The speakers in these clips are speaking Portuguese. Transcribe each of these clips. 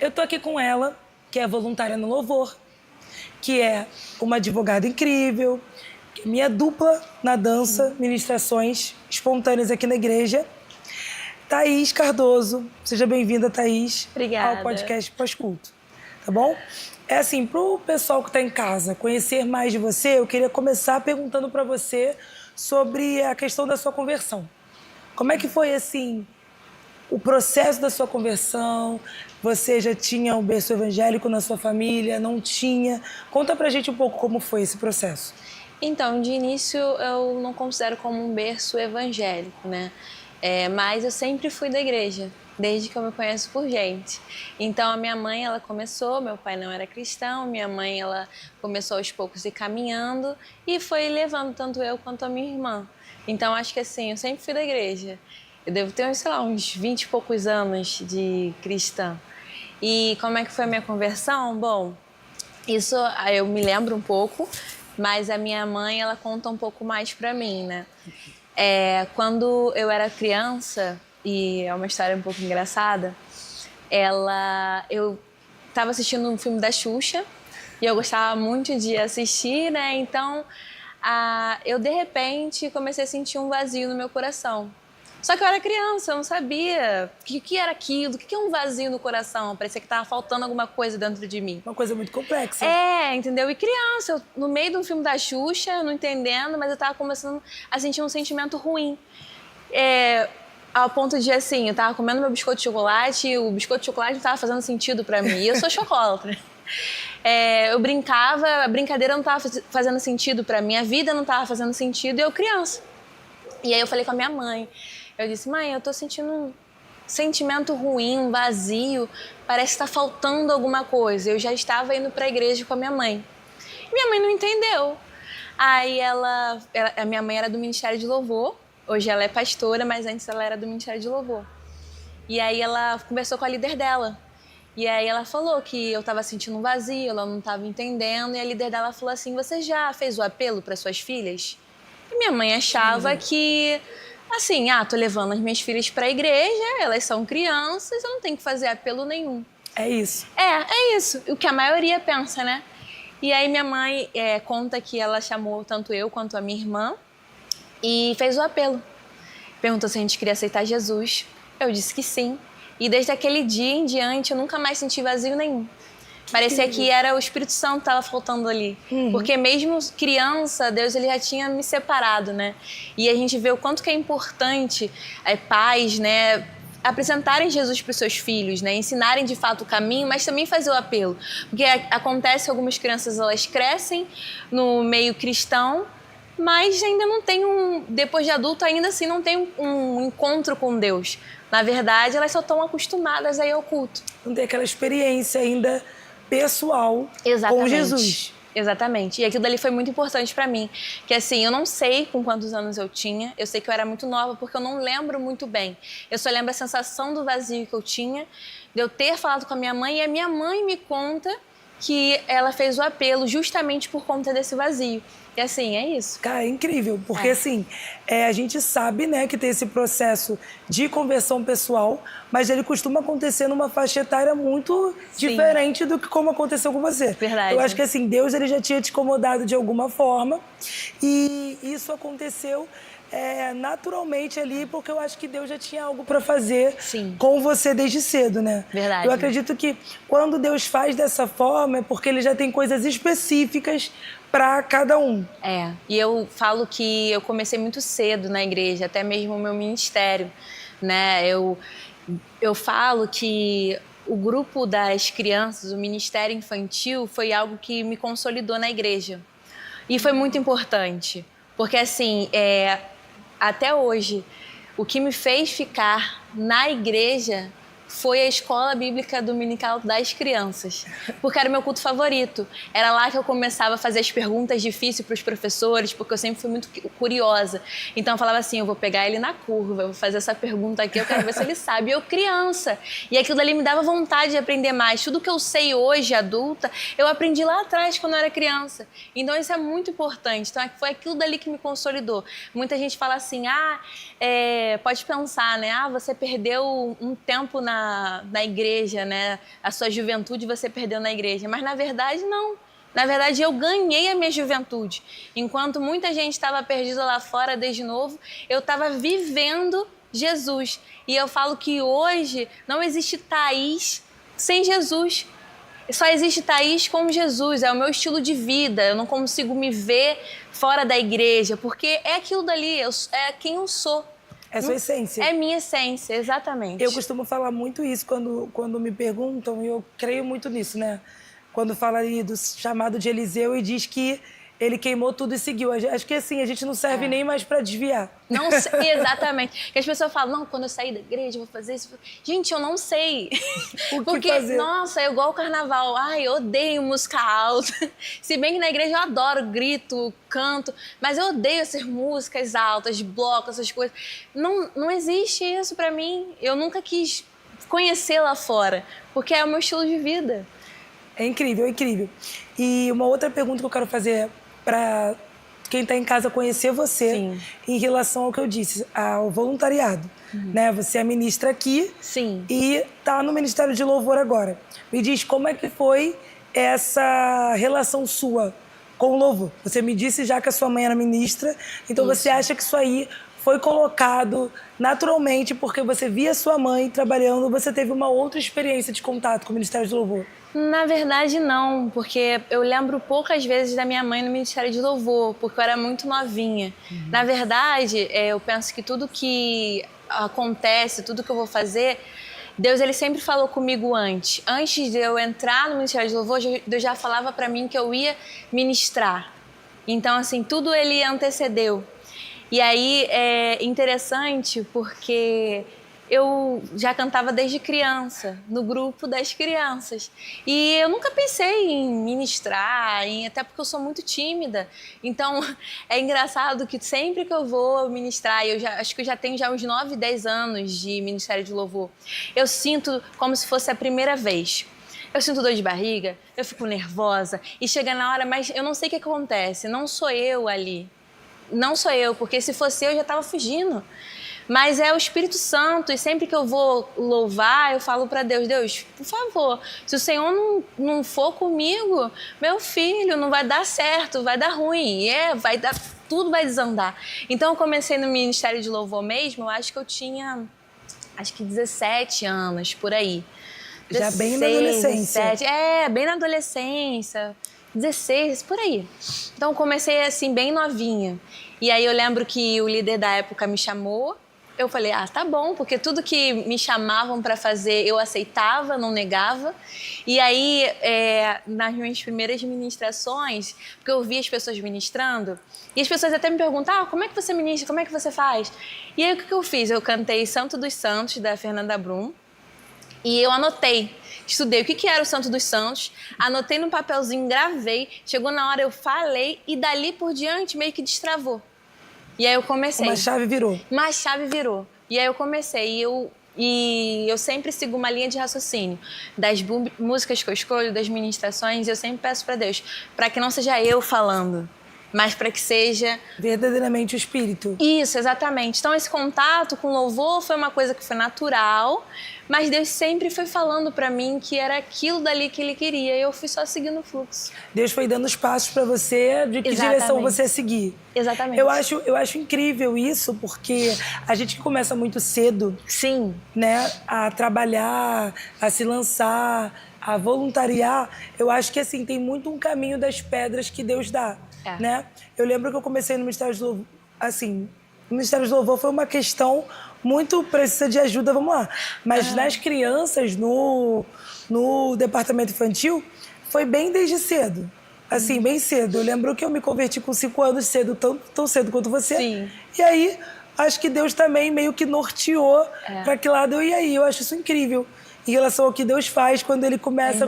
Eu tô aqui com ela, que é voluntária no Louvor, que é uma advogada incrível, que é minha dupla na dança, ministrações espontâneas aqui na igreja. Thaís Cardoso. Seja bem-vinda, Thaís, Obrigada. ao podcast Pós-Culto. Tá bom? É assim, pro pessoal que tá em casa conhecer mais de você, eu queria começar perguntando para você sobre a questão da sua conversão. Como é que foi, assim, o processo da sua conversão? Você já tinha um berço evangélico na sua família? Não tinha? Conta pra gente um pouco como foi esse processo. Então, de início, eu não considero como um berço evangélico, né? Mas eu sempre fui da igreja, desde que eu me conheço por gente. Então, a minha mãe, ela começou, meu pai não era cristão, minha mãe, ela começou aos poucos ir caminhando e foi levando tanto eu quanto a minha irmã. Então, acho que assim, eu sempre fui da igreja. Eu devo ter, sei lá, uns 20 e poucos anos de cristã. E como é que foi a minha conversão? Bom, isso eu me lembro um pouco, mas a minha mãe, ela conta um pouco mais pra mim, né? Quando eu era criança, e é uma história um pouco engraçada, eu estava assistindo um filme da Xuxa e eu gostava muito de assistir, né? Então, eu de repente comecei a sentir um vazio no meu coração. Só que eu era criança, eu não sabia o que era aquilo, o que é um vazio no coração. Parecia que estava faltando alguma coisa dentro de mim. Uma coisa muito complexa. Entendeu? E criança, eu, no meio de um filme da Xuxa, não entendendo, mas eu tava começando a sentir um sentimento ruim. Ao ponto de, assim, eu tava comendo meu biscoito de chocolate e o biscoito de chocolate não tava fazendo sentido pra mim. E eu sou chocolatra. Eu brincava, a brincadeira não tava fazendo sentido pra mim, a vida não tava fazendo sentido, e eu criança. E aí eu falei com a minha mãe. Eu disse, mãe, eu tô sentindo um sentimento ruim, um vazio, parece que tá faltando alguma coisa. Eu já estava indo pra igreja com a minha mãe. E minha mãe não entendeu. Aí a minha mãe era do Ministério de Louvor, hoje ela é pastora, mas antes ela era do Ministério de Louvor. E aí ela conversou com a líder dela. E aí ela falou que eu tava sentindo um vazio, ela não tava entendendo, e a líder dela falou assim, você já fez o apelo para suas filhas? E minha mãe achava que, assim, tô levando as minhas filhas pra igreja, elas são crianças, eu não tenho que fazer apelo nenhum. É isso. É isso, o que a maioria pensa, né? E aí minha mãe conta que ela chamou tanto eu quanto a minha irmã e fez o apelo. Perguntou se a gente queria aceitar Jesus. Eu disse que sim. E desde aquele dia em diante eu nunca mais senti vazio nenhum. Parecia que era o Espírito Santo que estava faltando ali. Porque mesmo criança, Deus ele já tinha me separado, né? E a gente vê o quanto que é importante pais, né, apresentarem Jesus para os seus filhos, né? Ensinarem de fato o caminho, mas também fazer o apelo. Porque acontece que algumas crianças elas crescem no meio cristão, mas ainda não tem depois de adulto, ainda assim não tem um encontro com Deus. Na verdade, elas só estão acostumadas a ir ao culto. Não tem aquela experiência ainda pessoal com Jesus. Exatamente. E aquilo dali foi muito importante pra mim. Que assim, eu não sei com quantos anos eu tinha. Eu sei que eu era muito nova porque eu não lembro muito bem. Eu só lembro a sensação do vazio que eu tinha, de eu ter falado com a minha mãe. E a minha mãe me conta que ela fez o apelo justamente por conta desse vazio. E assim, é isso. Cara, é incrível, porque assim, a gente sabe, né, que tem esse processo de conversão pessoal, mas ele costuma acontecer numa faixa etária muito diferente do que como aconteceu com você. Verdade. Eu acho que assim, Deus ele já tinha te incomodado de alguma forma e isso aconteceu naturalmente ali, porque eu acho que Deus já tinha algo para fazer com você desde cedo, né? Verdade. Eu acredito que quando Deus faz dessa forma é porque ele já tem coisas específicas para cada um. E eu falo que eu comecei muito cedo na igreja, até mesmo o meu ministério, né? Eu falo que o grupo das crianças, o ministério infantil, foi algo que me consolidou na igreja. E foi muito importante, porque assim, até hoje, o que me fez ficar na igreja foi a escola bíblica dominical das crianças, porque era o meu culto favorito. Era lá que eu começava a fazer as perguntas difíceis para os professores, porque eu sempre fui muito curiosa. Então eu falava assim, eu vou pegar ele na curva, eu vou fazer essa pergunta aqui, eu quero ver se ele sabe. E eu criança, e aquilo dali me dava vontade de aprender mais. Tudo que eu sei hoje, adulta, eu aprendi lá atrás, quando eu era criança. Então isso é muito importante. Então foi aquilo dali que me consolidou. Muita gente fala assim, pode pensar, né? Você perdeu um tempo na na igreja, né? A sua juventude você perdeu na igreja. Mas, na verdade, não. Na verdade, eu ganhei a minha juventude. Enquanto muita gente estava perdida lá fora desde novo, eu estava vivendo Jesus. E eu falo que hoje não existe Thaís sem Jesus. Só existe Thaís com Jesus, é o meu estilo de vida. Eu não consigo me ver fora da igreja, porque é aquilo dali, é quem eu sou. É sua essência. É minha essência, exatamente. Eu costumo falar muito isso quando me perguntam, e eu creio muito nisso, né? Quando fala ali do chamado de Eliseu e diz que ele queimou tudo e seguiu. Acho que assim, a gente não serve nem mais para desviar. Não sei, exatamente. Que as pessoas falam, não, quando eu sair da igreja, eu vou fazer isso. Gente, eu não sei. Porque, nossa, é igual o carnaval. Ai, eu odeio música alta. Se bem que na igreja eu adoro grito, canto, mas eu odeio essas músicas altas, blocos, essas coisas. Não existe isso pra mim. Eu nunca quis conhecer lá fora, porque é o meu estilo de vida. É incrível, é incrível. E uma outra pergunta que eu quero fazer para quem está em casa conhecer você, Sim. Em relação ao que eu disse, ao voluntariado. Né? Você é ministra aqui. Sim. E está no Ministério de Louvor agora. Me diz como é que foi essa relação sua com o louvor. Você me disse já que a sua mãe era ministra, então Você acha que isso aí foi colocado naturalmente porque você via sua mãe trabalhando, você teve uma outra experiência de contato com o Ministério de Louvor? Na verdade, não, porque eu lembro poucas vezes da minha mãe no Ministério de Louvor, porque eu era muito novinha. Na verdade, eu penso que tudo que acontece, tudo que eu vou fazer, Deus ele sempre falou comigo antes. Antes de eu entrar no Ministério de Louvor, Deus já falava para mim que eu ia ministrar. Então, assim, tudo ele antecedeu. E aí é interessante porque eu já cantava desde criança, no grupo das crianças. E eu nunca pensei em ministrar, até porque eu sou muito tímida. Então, é engraçado que sempre que eu vou ministrar, acho que eu já tenho uns 9, 10 anos de Ministério de Louvor, eu sinto como se fosse a primeira vez. Eu sinto dor de barriga, eu fico nervosa, e chega na hora, mas eu não sei o que acontece, não sou eu ali. Não sou eu, porque se fosse eu já estava fugindo. Mas é o Espírito Santo, e sempre que eu vou louvar, eu falo para Deus, Deus, por favor, se o Senhor não for comigo, meu filho, não vai dar certo, vai dar ruim, tudo vai desandar. Então eu comecei no Ministério de Louvor mesmo, eu acho que eu tinha, 17 anos, por aí. Já 16, bem na adolescência. 17, bem na adolescência. 16, por aí. Então, comecei assim, bem novinha. E aí, eu lembro que o líder da época me chamou. Eu falei, tá bom, porque tudo que me chamavam para fazer, eu aceitava, não negava. E aí, nas minhas primeiras ministrações, porque eu via as pessoas ministrando, e as pessoas até me perguntavam, como é que você ministra, como é que você faz? E aí, o que eu fiz? Eu cantei Santo dos Santos, da Fernanda Brum, e eu anotei. Estudei o que era o Santo dos Santos, anotei num papelzinho, gravei, chegou na hora, eu falei e dali por diante meio que destravou. E aí eu comecei. Uma chave virou. Uma chave virou. E aí eu comecei e eu sempre sigo uma linha de raciocínio. Das músicas que eu escolho, das ministrações, eu sempre peço para Deus, para que não seja eu falando, mas para que seja verdadeiramente o Espírito. Isso, exatamente. Então, esse contato com louvor foi uma coisa que foi natural, mas Deus sempre foi falando para mim que era aquilo dali que Ele queria, e eu fui só seguindo o fluxo. Deus foi dando os passos para você, de que direção você seguir. Exatamente. Eu acho incrível isso, porque a gente que começa muito cedo, sim, né, a trabalhar, a se lançar, a voluntariar, eu acho que assim tem muito um caminho das pedras que Deus dá. Né? Eu lembro que eu comecei no Ministério de Louvor, assim, o Ministério de Louvor foi uma questão muito precisa de ajuda, vamos lá. Mas nas crianças, no departamento infantil, foi bem desde cedo. Assim, bem cedo. Eu lembro que eu me converti com 5 anos cedo, tão cedo quanto você. Sim. E aí, acho que Deus também meio que norteou para que lado eu ia ir. Eu acho isso incrível. Em relação ao que Deus faz quando Ele começa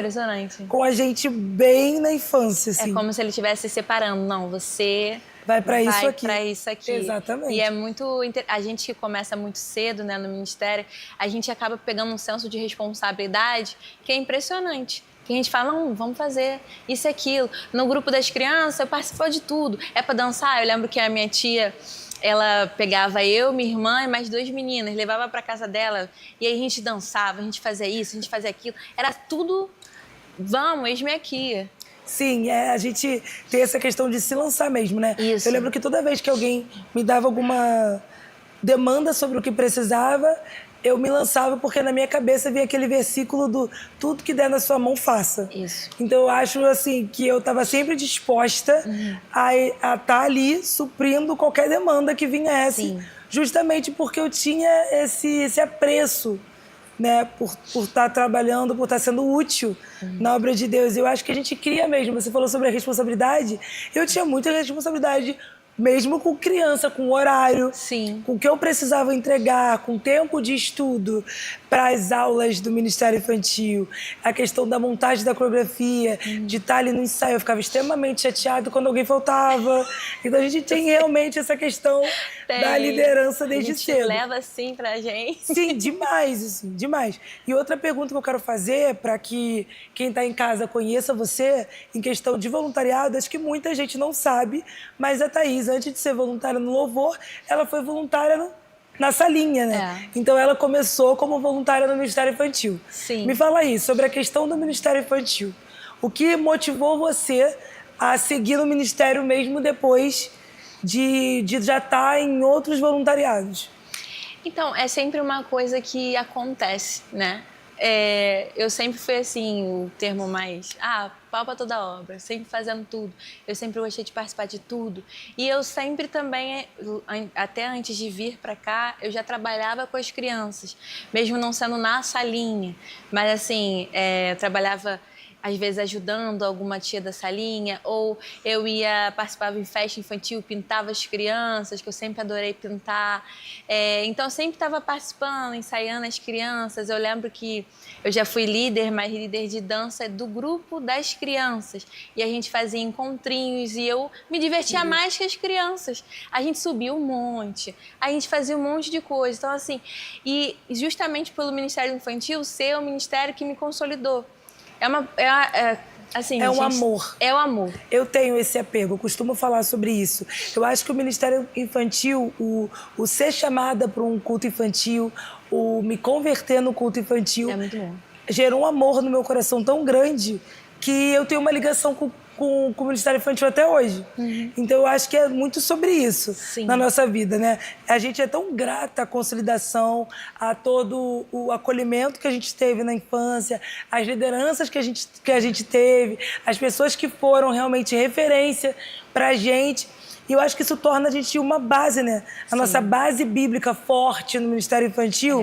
com a gente bem na infância. Assim. É como se Ele estivesse separando. Não, você vai para isso aqui. Para isso aqui. Exatamente. E é muito... A gente que começa muito cedo, né, no ministério, a gente acaba pegando um senso de responsabilidade que é impressionante. Que a gente fala, não, vamos fazer isso e aquilo. No grupo das crianças, eu participo de tudo. É para dançar? Eu lembro que a minha tia, ela pegava eu, minha irmã e mais 2 meninas, levava para casa dela, e aí a gente dançava, a gente fazia isso, a gente fazia aquilo. Era tudo, vamos, eis-me aqui. Sim, a gente tem essa questão de se lançar mesmo, né? Isso. Eu lembro que toda vez que alguém me dava alguma demanda sobre o que precisava, eu me lançava porque na minha cabeça vinha aquele versículo do tudo que der na sua mão, faça. Isso. Então eu acho assim que eu estava sempre disposta a estar ali suprindo qualquer demanda que viesse, Sim. justamente porque eu tinha esse apreço, né, por estar trabalhando, por estar sendo útil na obra de Deus. Eu acho que a gente cria mesmo. Você falou sobre a responsabilidade. Eu tinha muita responsabilidade, mesmo com criança, com horário, Sim. com o que eu precisava entregar, com tempo de estudo para as aulas do Ministério Infantil, a questão da montagem da coreografia, de estar ali no ensaio. Eu ficava extremamente chateada quando alguém faltava. Então a gente tem realmente essa questão da liderança desde cedo. A gente leva assim pra gente. Sim, demais, assim, demais. E outra pergunta que eu quero fazer para que quem está em casa conheça você, em questão de voluntariado, acho que muita gente não sabe, mas a Thaís, antes de ser voluntária no Louvor, ela foi voluntária na salinha, né? Então ela começou como voluntária no Ministério Infantil. Sim. Me fala aí sobre a questão do Ministério Infantil. O que motivou você a seguir no Ministério mesmo depois de já estar em outros voluntariados? Então, é sempre uma coisa que acontece, né? Eu sempre fui assim, o termo mais... pau pra toda obra, sempre fazendo tudo. Eu sempre gostei de participar de tudo. E eu sempre também, até antes de vir pra cá, eu já trabalhava com as crianças, mesmo não sendo na salinha. Mas assim, eu trabalhava... às vezes ajudando alguma tia da salinha, ou eu participava em festa infantil, pintava as crianças, que eu sempre adorei pintar. Então, eu sempre estava participando, ensaiando as crianças. Eu lembro que eu já fui líder, mas líder de dança do grupo das crianças. E a gente fazia encontrinhos e eu me divertia mais que as crianças. A gente subia um monte, a gente fazia um monte de coisa. Então, assim, e justamente pelo Ministério Infantil ser o ministério que me consolidou. Assim, é um amor. É o amor. Eu tenho esse apego, eu costumo falar sobre isso. Eu acho que o Ministério Infantil, o ser chamada para um culto infantil, o me converter no culto infantil, é muito bom. Gerou um amor no meu coração tão grande que eu tenho uma ligação com o Ministério Infantil até hoje. Então, eu acho que é muito sobre isso. Sim. Na nossa vida, né? A gente é tão grata à consolidação, a todo o acolhimento que a gente teve na infância, as lideranças que a gente teve, as pessoas que foram realmente referência pra gente. E eu acho que isso torna a gente uma base, né? A nossa base bíblica forte no Ministério Infantil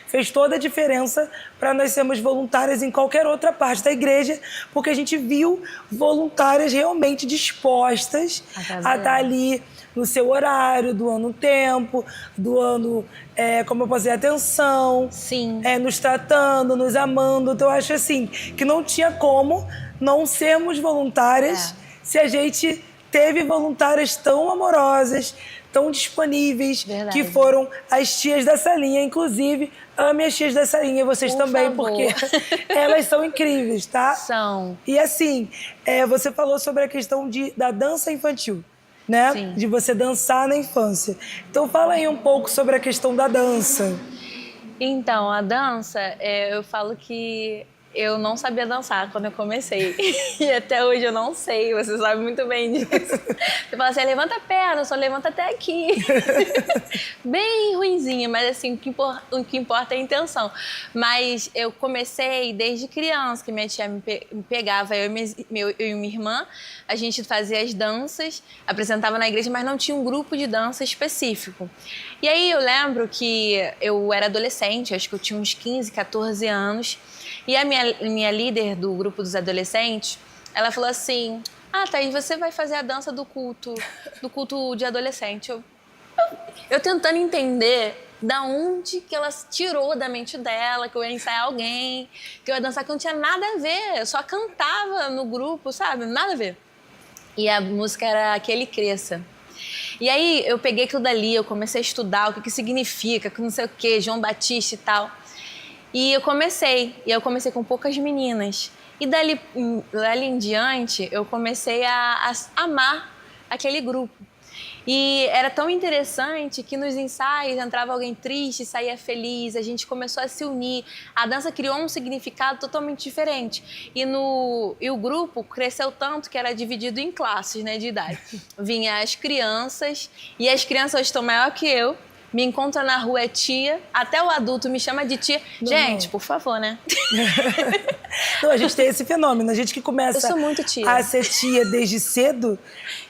fez toda a diferença para nós sermos voluntárias em qualquer outra parte da igreja, porque a gente viu voluntárias realmente dispostas a estar ali no seu horário, doando tempo, doando, como eu posso dizer, atenção, nos tratando, nos amando. Então, eu acho assim, que não tinha como não sermos voluntárias se a gente teve voluntárias tão amorosas, tão disponíveis, que foram as tias da salinha. Inclusive, ame as tias da salinha, vocês também, porque elas são incríveis, tá? São. E assim, você falou sobre a questão da dança infantil, né? Sim. De você dançar na infância. Então, fala aí um pouco sobre a questão da dança. Então, a dança, eu falo que eu não sabia dançar quando eu comecei. E até hoje eu não sei, você sabe muito bem disso. Você fala assim, levanta a perna, só levanta até aqui. Bem ruinzinha, mas assim, o que importa é a intenção. Mas eu comecei desde criança, que minha tia me pegava, eu e minha irmã, a gente fazia as danças, apresentava na igreja, mas não tinha um grupo de dança específico. E aí eu lembro que eu era adolescente, acho que eu tinha uns 15, 14 anos, e a minha líder do grupo dos adolescentes, ela falou assim, Thaís, você vai fazer a dança do culto de adolescente. Eu tentando entender da onde que ela tirou da mente dela, que eu ia ensaiar alguém, que eu ia dançar, que não tinha nada a ver, eu só cantava no grupo, sabe? Nada a ver. E a música era Aquele Cresça. E aí eu peguei aquilo dali, eu comecei a estudar o que significa, que não sei o quê, João Batista e tal. E eu comecei com poucas meninas. E dali em diante, eu comecei a amar aquele grupo. E era tão interessante que nos ensaios entrava alguém triste, saía feliz, a gente começou a se unir. A dança criou um significado totalmente diferente. E o grupo cresceu tanto que era dividido em classes, né, de idade. Vinha as crianças, e as crianças hoje estão maior que eu. Me encontra na rua, é tia. Até o adulto me chama de tia. Gente, por favor, né? Não, a gente tem esse fenômeno. A gente que começa Eu sou muito tia. a ser tia desde cedo,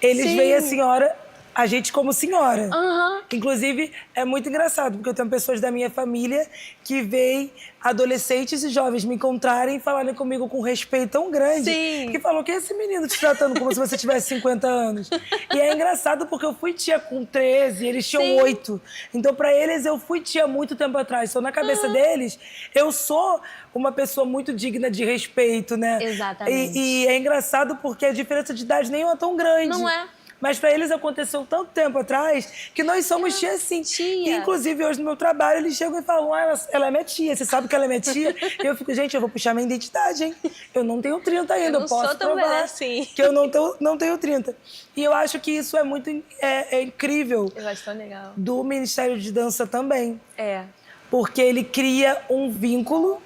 eles Sim. veem a senhora, a gente como senhora. Aham. Inclusive, é muito engraçado, porque eu tenho pessoas da minha família que veem adolescentes e jovens me encontrarem e falarem comigo com respeito tão grande. Sim. Que falam, que é esse menino te tratando como se você tivesse 50 anos? E é engraçado porque eu fui tia com 13, eles tinham Sim. 8. Então, pra eles, eu fui tia muito tempo atrás. Então, na cabeça deles, eu sou uma pessoa muito digna de respeito, né? Exatamente. E é engraçado porque a diferença de idade nem é tão grande. Não é. Mas para eles aconteceu tanto tempo atrás que nós somos tia sim. Tia. E, inclusive, hoje no meu trabalho, eles chegam e falam, ela é minha tia, você sabe que ela é minha tia? E eu fico, gente, eu vou puxar minha identidade, hein? Eu não tenho 30 ainda, Eu não posso sou tão provar velha assim. que eu não tenho 30. E eu acho que isso é muito incrível Eu acho tão legal. do Ministério de Dança também. É. Porque ele cria um vínculo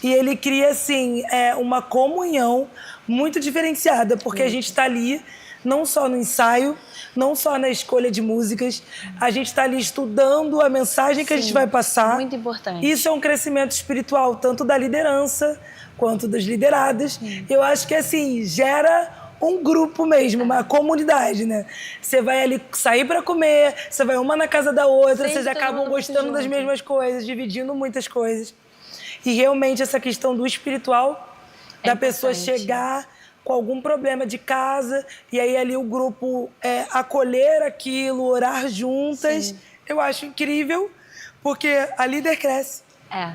e ele cria, assim, uma comunhão muito diferenciada. Porque a gente está ali não só no ensaio, não só na escolha de músicas, a gente está ali estudando a mensagem que a gente vai passar. Muito importante. Isso é um crescimento espiritual, tanto da liderança quanto das lideradas. Eu acho que, assim, gera um grupo mesmo, uma comunidade, né? Você vai ali sair para comer, você vai uma na casa da outra, Sempre vocês todo acabam mundo gostando das junto. mesmas coisas, dividindo muitas coisas. E realmente essa questão do espiritual, da pessoa importante. chegar com algum problema de casa e aí ali o grupo acolher aquilo, orar juntas, Sim. eu acho incrível, porque a líder cresce. É.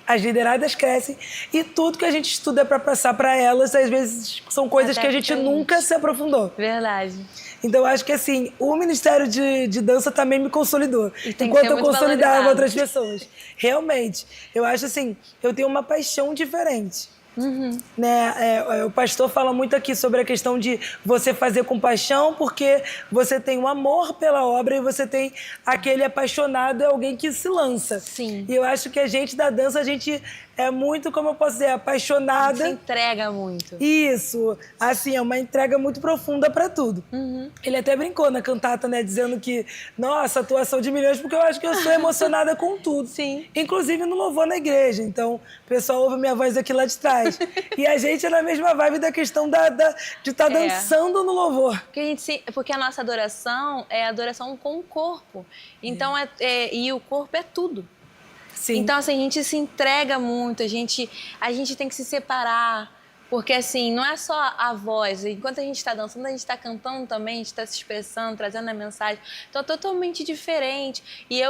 As lideradas crescem e tudo que a gente estuda é para passar para elas, às vezes são coisas Até que a gente pra nunca gente. se aprofundou. Verdade. Então, eu acho que, assim, o Ministério de Dança também me consolidou. E tem que Enquanto ser eu muito consolidava valorizado. outras pessoas. Realmente. Eu acho, assim, eu tenho uma paixão diferente. Né? O pastor fala muito aqui sobre a questão de você fazer com paixão, porque você tem um amor pela obra e você tem aquele apaixonado, é alguém que se lança. Sim. E eu acho que a gente da dança, a gente é muito, como eu posso dizer, apaixonada. Se entrega muito. Isso, assim, é uma entrega muito profunda pra tudo. Ele até brincou na cantata, né, dizendo que, nossa, atuação de milhões, porque eu acho que eu sou emocionada com tudo. Sim. Inclusive no louvor na igreja, então o pessoal ouve a minha voz aqui lá de trás. E a gente é na mesma vibe da questão de estar dançando no louvor. Porque a nossa adoração é adoração com o corpo. Então, e o corpo é tudo. Sim. Então, assim, a gente se entrega muito, a gente tem que se separar. Porque, assim, não é só a voz. Enquanto a gente está dançando, a gente está cantando também, a gente está se expressando, trazendo a mensagem. Então, é totalmente diferente. E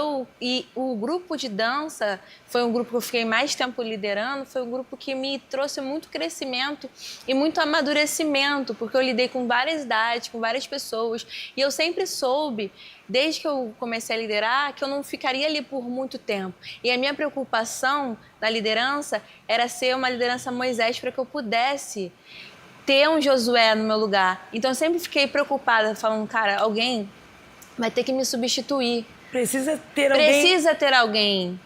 o grupo de dança foi um grupo que eu fiquei mais tempo liderando, foi um grupo que me trouxe muito crescimento e muito amadurecimento, porque eu lidei com várias idades, com várias pessoas. E eu sempre soube, desde que eu comecei a liderar, que eu não ficaria ali por muito tempo. E a minha preocupação na liderança era ser uma liderança Moisés para que eu pudesse ter um Josué no meu lugar. Então eu sempre fiquei preocupada, falando, cara, alguém vai ter que me substituir. Precisa ter alguém. Precisa ter alguém.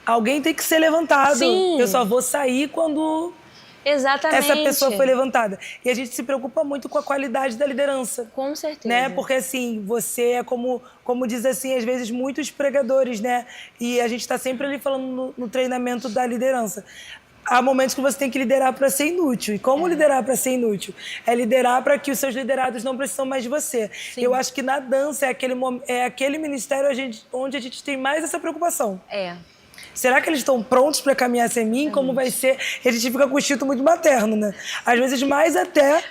Alguém tem que ser levantado. Sim. Eu só vou sair quando Exatamente. essa pessoa foi levantada. E a gente se preocupa muito com a qualidade da liderança. Com certeza. Né? Porque, assim, você é como diz, assim, às vezes, muitos pregadores, né? E a gente está sempre ali falando no treinamento da liderança. Há momentos que você tem que liderar para ser inútil. E como liderar para ser inútil? É liderar para que os seus liderados não precisam mais de você. Sim. Eu acho que na dança é aquele ministério onde a gente tem mais essa preocupação. Será que eles estão prontos para caminhar sem mim? Como vai ser? E a gente fica com o instinto muito materno, né? Às vezes mais até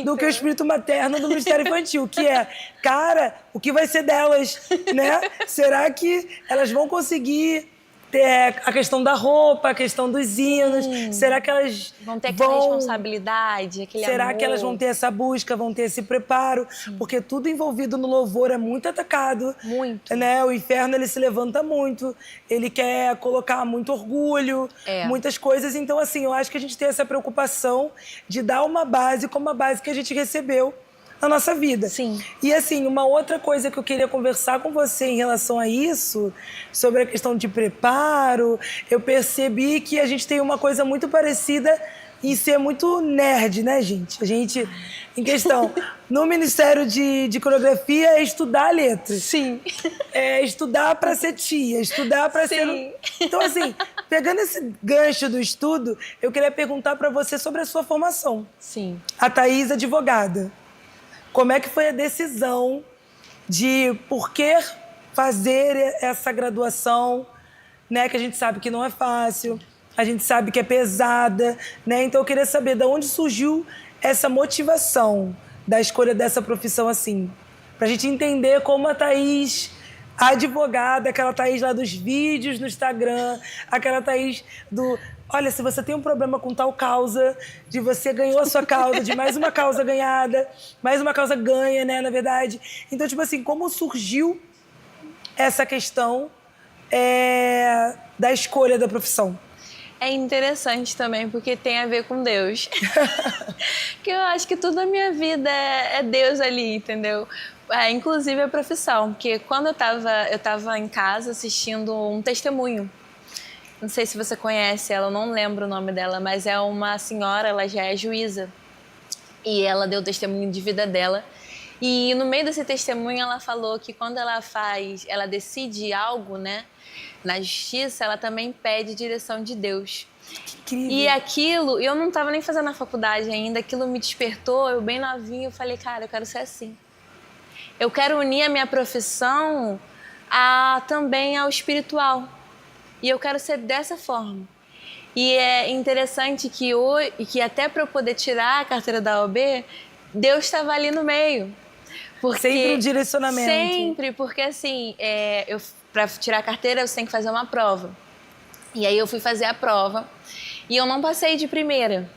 do que o espírito materno do Ministério Infantil, que é, cara, o que vai ser delas, né? Será que elas vão conseguir ter a questão da roupa, a questão dos hinos? Será que elas vão ter aquela responsabilidade, aquele Será amor? que elas vão ter essa busca, vão ter esse preparo? Porque tudo envolvido no louvor é muito atacado. Muito. Né? O inferno, ele se levanta muito. Ele quer colocar muito orgulho, muitas coisas. Então, assim, eu acho que a gente tem essa preocupação de dar uma base como a base que a gente recebeu na nossa vida. Sim. E assim, uma outra coisa que eu queria conversar com você em relação a isso, sobre a questão de preparo, eu percebi que a gente tem uma coisa muito parecida em ser muito nerd, né, gente? A gente, em questão, no Ministério de Coreografia, é estudar letras. Sim. É estudar para ser tia, estudar para ser... Então, assim, pegando esse gancho do estudo, eu queria perguntar para você sobre a sua formação. Sim. A Thaís, advogada. Como é que foi a decisão de por que fazer essa graduação, né? Que a gente sabe que não é fácil, a gente sabe que é pesada, né? Então eu queria saber de onde surgiu essa motivação da escolha dessa profissão assim. Pra gente entender como a Thaís, a advogada, aquela Thaís lá dos vídeos no Instagram, aquela Thaís do... Olha, se você tem um problema com tal causa, de você ganhou a sua causa, de mais uma causa ganhada, mais uma causa ganha, né, na verdade. Então, tipo assim, como surgiu essa questão da escolha da profissão? É interessante também, porque tem a ver com Deus. Que eu acho que tudo na minha vida é Deus ali, entendeu? Inclusive a profissão, porque quando eu tava em casa assistindo um testemunho. Não sei se você conhece ela, eu não lembro o nome dela, mas é uma senhora, ela já é juíza. E ela deu testemunho de vida dela. E no meio desse testemunho ela falou que quando ela decide algo, né, na justiça, ela também pede direção de Deus. Que incrível. E aquilo, eu não estava nem fazendo a faculdade ainda, aquilo me despertou, eu bem novinha, eu falei, cara, eu quero ser assim. Eu quero unir a minha profissão também ao espiritual. E eu quero ser dessa forma. E é interessante que até para eu poder tirar a carteira da OAB, Deus estava ali no meio. Porque, sempre um direcionamento. Sempre, porque assim, para tirar a carteira você tem que fazer uma prova. E aí eu fui fazer a prova e eu não passei de primeira.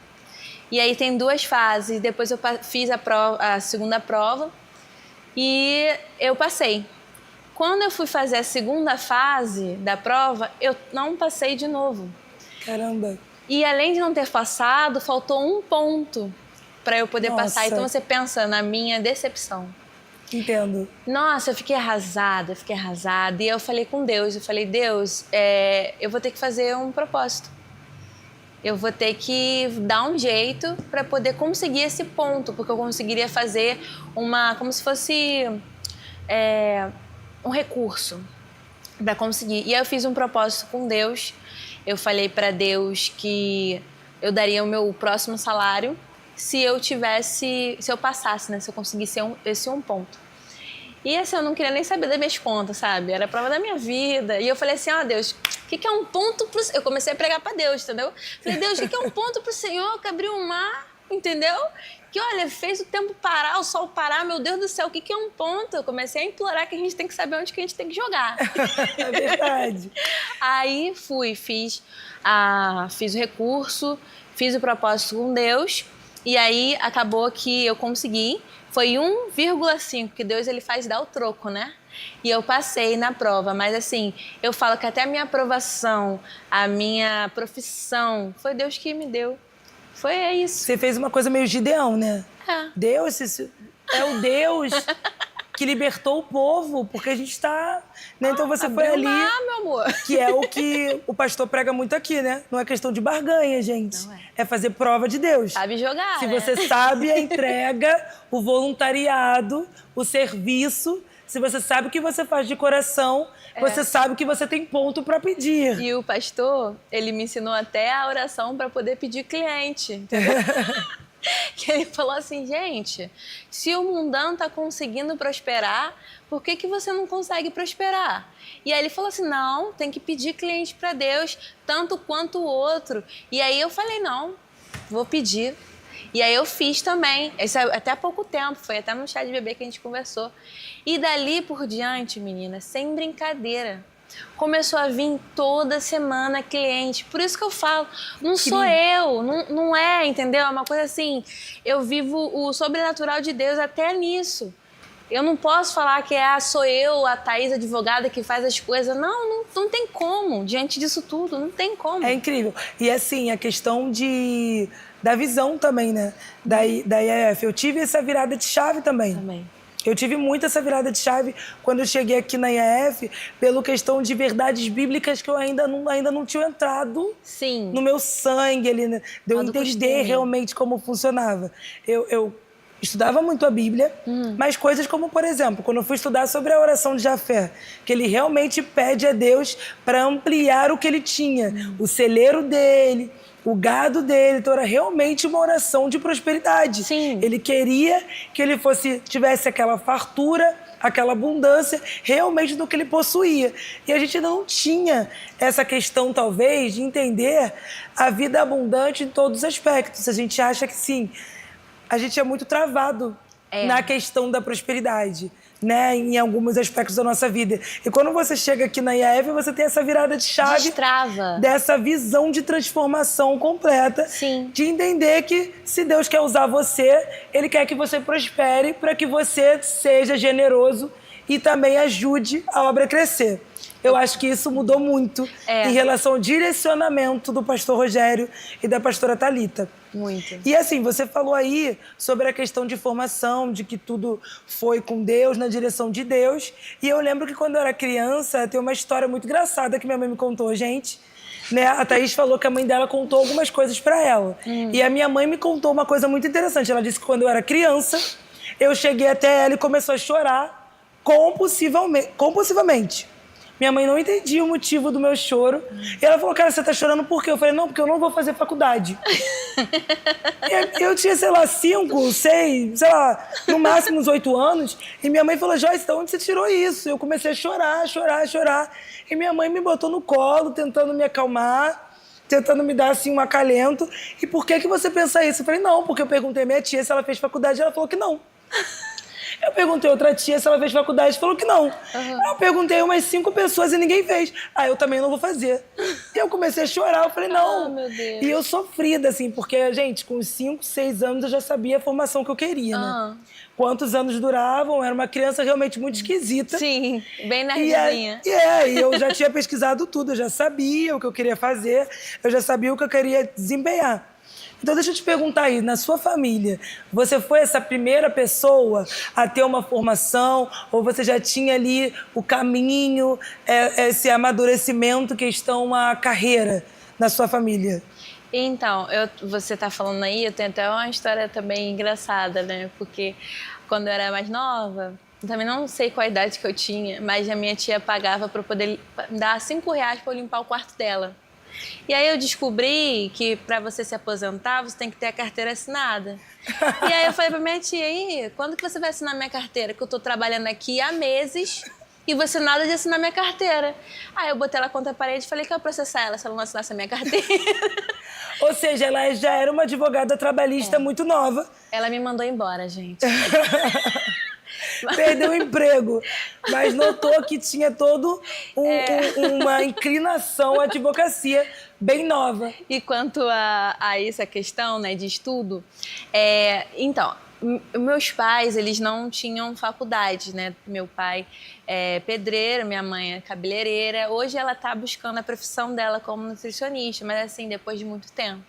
E aí tem 2 fases, depois eu fiz a segunda prova e eu passei. Quando eu fui fazer a segunda fase da prova, eu não passei de novo. Caramba. E além de não ter passado, faltou 1 ponto para eu poder passar. Então você pensa na minha decepção. Entendo. Nossa, eu fiquei arrasada. E eu falei com Deus, Deus, eu vou ter que fazer um propósito. Eu vou ter que dar um jeito para poder conseguir esse ponto, porque eu conseguiria fazer como se fosse um recurso para conseguir. E aí eu fiz um propósito com Deus. Eu falei para Deus que eu daria o meu próximo salário se eu passasse, né? Se eu conseguisse esse 1 ponto. E assim, eu não queria nem saber das minhas contas, sabe? Era a prova da minha vida. E eu falei assim, Deus, o que é 1 ponto pro... Eu comecei a pregar pra Deus, entendeu? Falei, Deus, o que é 1 ponto pro Senhor que abriu o mar, entendeu? Que, olha, fez o tempo parar, o sol parar, meu Deus do céu, o que é 1 ponto? Eu comecei a implorar que a gente tem que saber onde que a gente tem que jogar. É verdade. Aí fiz o recurso, fiz o propósito com Deus, e aí acabou que eu consegui. Foi 1,5, que Deus ele faz dar o troco, né? E eu passei na prova, mas assim, eu falo que até a minha aprovação, a minha profissão, foi Deus que me deu. É isso. Você fez uma coisa meio Gideão, né? Deus, é o Deus que libertou o povo, porque a gente tá... Né? Então você foi ali... meu amor. Que é o que o pastor prega muito aqui, né? Não é questão de barganha, gente. Não é. É fazer prova de Deus. Sabe jogar, Se né? você sabe a entrega, o voluntariado, o serviço, se você sabe o que você faz de coração, você sabe que você tem ponto para pedir. E o pastor, ele me ensinou até a oração para poder pedir cliente, entendeu? Que ele falou assim, gente, se o mundano tá conseguindo prosperar, por que você não consegue prosperar? E aí ele falou assim, não, tem que pedir cliente para Deus, tanto quanto o outro. E aí eu falei, não, vou pedir. E aí eu fiz também, isso até há pouco tempo, foi até no chá de bebê que a gente conversou. E dali por diante, menina, sem brincadeira, começou a vir toda semana cliente. Por isso que eu falo, não sou eu, não é, entendeu? É uma coisa assim, eu vivo o sobrenatural de Deus até nisso. Eu não posso falar que sou eu, a Thaís, advogada, que faz as coisas. Não tem como, diante disso tudo, não tem como. É incrível. E assim, a questão da visão também, né? Da IAF. Eu tive essa virada de chave também. Eu tive muito essa virada de chave quando eu cheguei aqui na IAF, pela questão de verdades bíblicas que eu ainda não tinha entrado no meu sangue, ali, né? De eu entender realmente como funcionava. Eu estudava muito a Bíblia, mas coisas como, por exemplo, quando eu fui estudar sobre a oração de Jafé, que ele realmente pede a Deus para ampliar o que ele tinha, o celeiro dele, o gado dele. Então era realmente uma oração de prosperidade. Ele queria que ele tivesse aquela fartura, aquela abundância realmente do que ele possuía. E a gente ainda não tinha essa questão, talvez, de entender a vida abundante em todos os aspectos. A gente acha que sim, a gente é muito travado na questão da prosperidade, né, em alguns aspectos da nossa vida. E quando você chega aqui na IAF, você tem essa virada de chave, dessa visão de transformação completa, de entender que se Deus quer usar você, Ele quer que você prospere para que você seja generoso e também ajude a obra a crescer. Eu acho que isso mudou muito em relação ao direcionamento do pastor Rogério e da pastora Thalita. Muito. E assim, você falou aí sobre a questão de formação, de que tudo foi com Deus, na direção de Deus. E eu lembro que quando eu era criança, tem uma história muito engraçada que minha mãe me contou, gente. Né? A Thaís falou que a mãe dela contou algumas coisas pra ela. E a minha mãe me contou uma coisa muito interessante. Ela disse que quando eu era criança, eu cheguei até ela e começou a chorar compulsivamente. Minha mãe não entendia o motivo do meu choro. E ela falou, cara, você tá chorando por quê? Eu falei, não, porque eu não vou fazer faculdade. Eu tinha, sei lá, 5, 6, sei lá, no máximo uns 8 anos. E minha mãe falou, Joyce, de onde você tirou isso? Eu comecei a chorar. E minha mãe me botou no colo, tentando me acalmar, tentando me dar, assim, um acalento. E por que você pensa isso? Eu falei, não, porque eu perguntei à minha tia se ela fez faculdade e ela falou que não. Eu perguntei a outra tia se ela fez faculdade, falou que não. Eu perguntei a umas 5 pessoas e ninguém fez. Eu também não vou fazer. E eu comecei a chorar, eu falei, não. Meu Deus. E eu sofrida, assim, porque, gente, com 5, 6 anos eu já sabia a formação que eu queria, né? Quantos anos duravam, era uma criança realmente muito esquisita. Sim, bem nerdzinha. E eu já tinha pesquisado tudo, eu já sabia o que eu queria fazer, eu já sabia o que eu queria desempenhar. Então, deixa eu te perguntar aí, na sua família, você foi essa primeira pessoa a ter uma formação ou você já tinha ali o caminho, esse amadurecimento, questão a carreira na sua família? Então, você tá falando aí, eu tenho até uma história também engraçada, né? Porque quando eu era mais nova, eu também não sei qual a idade que eu tinha, mas a minha tia pagava para eu poder dar R$5 para eu limpar o quarto dela. E aí eu descobri que para você se aposentar, você tem que ter a carteira assinada. E aí eu falei pra minha tia, aí, quando que você vai assinar minha carteira? Que eu tô trabalhando aqui há meses e você nada de assinar minha carteira. Aí eu botei ela contra a parede e falei que eu ia processar ela se ela não assinasse a minha carteira. Ou seja, ela já era uma advogada trabalhista muito nova. Ela me mandou embora, gente. Perdeu o emprego, mas notou que tinha todo uma inclinação à advocacia bem nova. E quanto a essa questão, né, de estudo, então, meus pais, eles não tinham faculdade, né? Meu pai é pedreiro, minha mãe é cabeleireira. Hoje ela está buscando a profissão dela como nutricionista, mas assim, depois de muito tempo.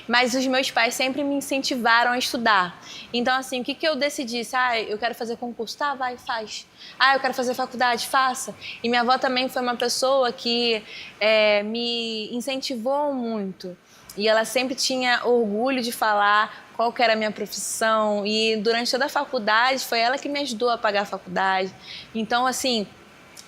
Mas os meus pais sempre me incentivaram a estudar. Então, assim, o que eu decidi? Eu quero fazer concurso. Tá, vai, faz. Eu quero fazer faculdade, faça. E minha avó também foi uma pessoa que me incentivou muito. E ela sempre tinha orgulho de falar qual que era a minha profissão. E durante toda a faculdade, foi ela que me ajudou a pagar a faculdade. Então, assim,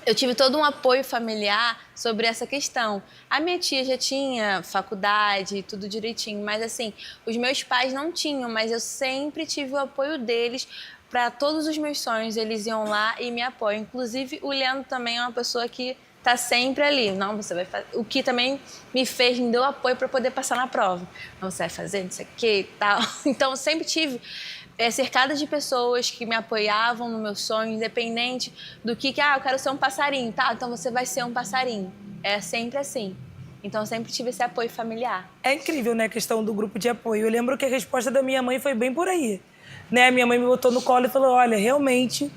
eu tive todo um apoio familiar sobre essa questão. A minha tia já tinha faculdade, tudo direitinho, mas assim, os meus pais não tinham, mas eu sempre tive o apoio deles para todos os meus sonhos. Eles iam lá e me apoiam. Inclusive, o Leandro também é uma pessoa que tá sempre ali. Não, você vai fazer. O que também me deu apoio para poder passar na prova. Não, você vai fazer, não sei o que e tal. Então, eu sempre tive cercada de pessoas que me apoiavam no meu sonho, independente do que eu quero ser um passarinho, tá? Então você vai ser um passarinho. É sempre assim. Então eu sempre tive esse apoio familiar. É incrível, né, a questão do grupo de apoio. Eu lembro que a resposta da minha mãe foi bem por aí. Né? Minha mãe me botou no colo e falou, olha, realmente,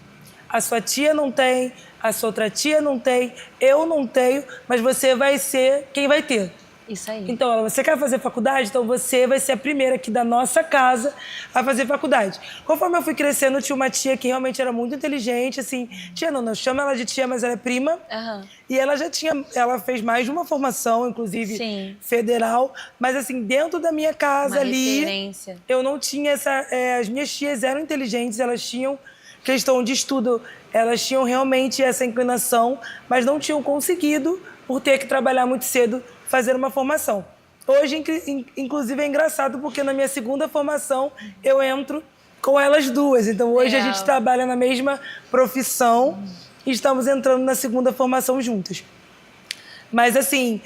a sua tia não tem, a sua outra tia não tem, eu não tenho, mas você vai ser quem vai ter. Isso aí. Então, você quer fazer faculdade? Então você vai ser a primeira aqui da nossa casa a fazer faculdade. Conforme eu fui crescendo, eu tinha uma tia que realmente era muito inteligente, assim. Tia não, eu chamo ela de tia, mas ela é prima. E ela fez mais de uma formação, inclusive Sim. federal. Mas assim, dentro da minha casa Uma ali, referência. eu não tinha as minhas tias eram inteligentes, elas tinham questão de estudo, elas tinham realmente essa inclinação, mas não tinham conseguido, por ter que trabalhar muito cedo, fazer uma formação. Hoje, inclusive, é engraçado, porque na minha segunda formação eu entro com elas duas. Então, hoje a gente trabalha na mesma profissão e estamos entrando na segunda formação juntas. Mas, assim,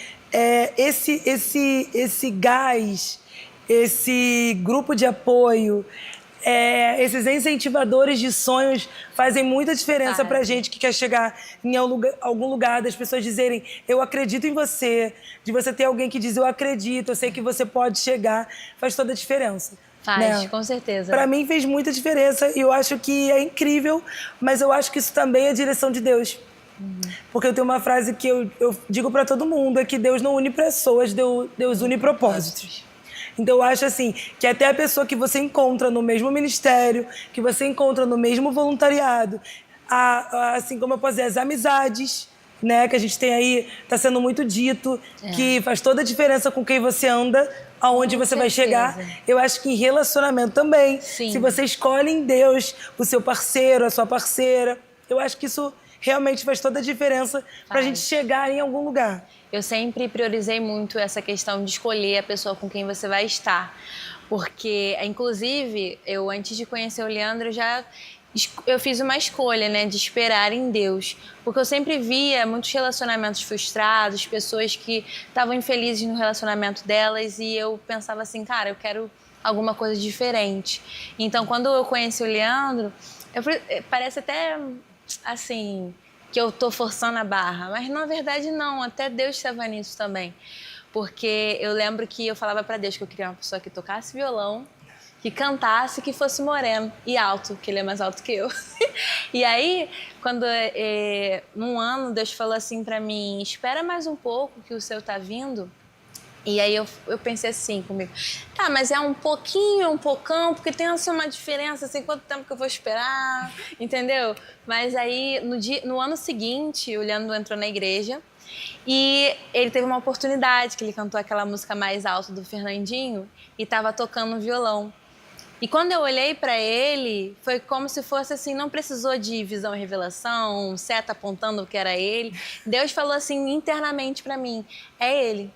esse gás, esse grupo de apoio, esses incentivadores de sonhos fazem muita diferença pra gente que quer chegar em algum lugar, das pessoas dizerem eu acredito em você, de você ter alguém que diz eu acredito, eu sei que você pode chegar, faz toda a diferença. Faz, com certeza. Pra mim fez muita diferença e eu acho que é incrível, mas eu acho que isso também é a direção de Deus. Porque eu tenho uma frase que eu digo pra todo mundo, é que Deus não une pessoas, Deus une propósitos. Então, eu acho assim, que até a pessoa que você encontra no mesmo ministério, que você encontra no mesmo voluntariado, assim como eu posso dizer, as amizades, né, que a gente tem aí, está sendo muito dito, que faz toda a diferença com quem você anda, aonde você vai chegar. Eu acho que em relacionamento também, se você escolhe em Deus o seu parceiro, a sua parceira, eu acho que isso realmente faz toda a diferença para a gente chegar em algum lugar. Eu sempre priorizei muito essa questão de escolher a pessoa com quem você vai estar. Porque, inclusive, eu antes de conhecer o Leandro, eu fiz uma escolha, né, de esperar em Deus. Porque eu sempre via muitos relacionamentos frustrados, pessoas que estavam infelizes no relacionamento delas e eu pensava assim, cara, eu quero alguma coisa diferente. Então, quando eu conheci o Leandro, parece até assim que eu tô forçando a barra, mas na verdade não, até Deus estava nisso também. Porque eu lembro que eu falava para Deus que eu queria uma pessoa que tocasse violão, que cantasse, que fosse moreno e alto, que ele é mais alto que eu. E aí, quando num ano Deus falou assim para mim, espera mais um pouco que o seu tá vindo. E aí eu pensei assim comigo, tá, mas é um pouquinho, é um pocão, porque tem assim uma diferença, assim, quanto tempo que eu vou esperar, entendeu? Mas aí, no ano seguinte, o Leandro entrou na igreja e ele teve uma oportunidade, que ele cantou aquela música mais alta do Fernandinho e tava tocando violão. E quando eu olhei para ele, foi como se fosse assim, não precisou de visão e revelação, seta apontando que era ele. Deus falou assim internamente para mim, é ele.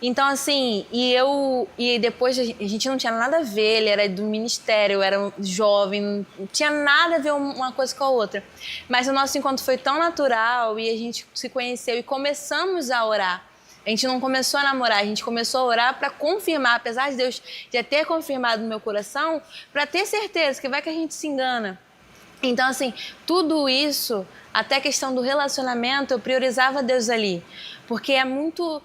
Então, assim, e depois a gente não tinha nada a ver, ele era do ministério, eu era jovem, não tinha nada a ver uma coisa com a outra. Mas o nosso encontro foi tão natural e a gente se conheceu e começamos a orar. A gente não começou a namorar, a gente começou a orar para confirmar, apesar de Deus já ter confirmado no meu coração, para ter certeza que vai que a gente se engana. Então, assim, tudo isso, até a questão do relacionamento, eu priorizava Deus ali. Porque é muito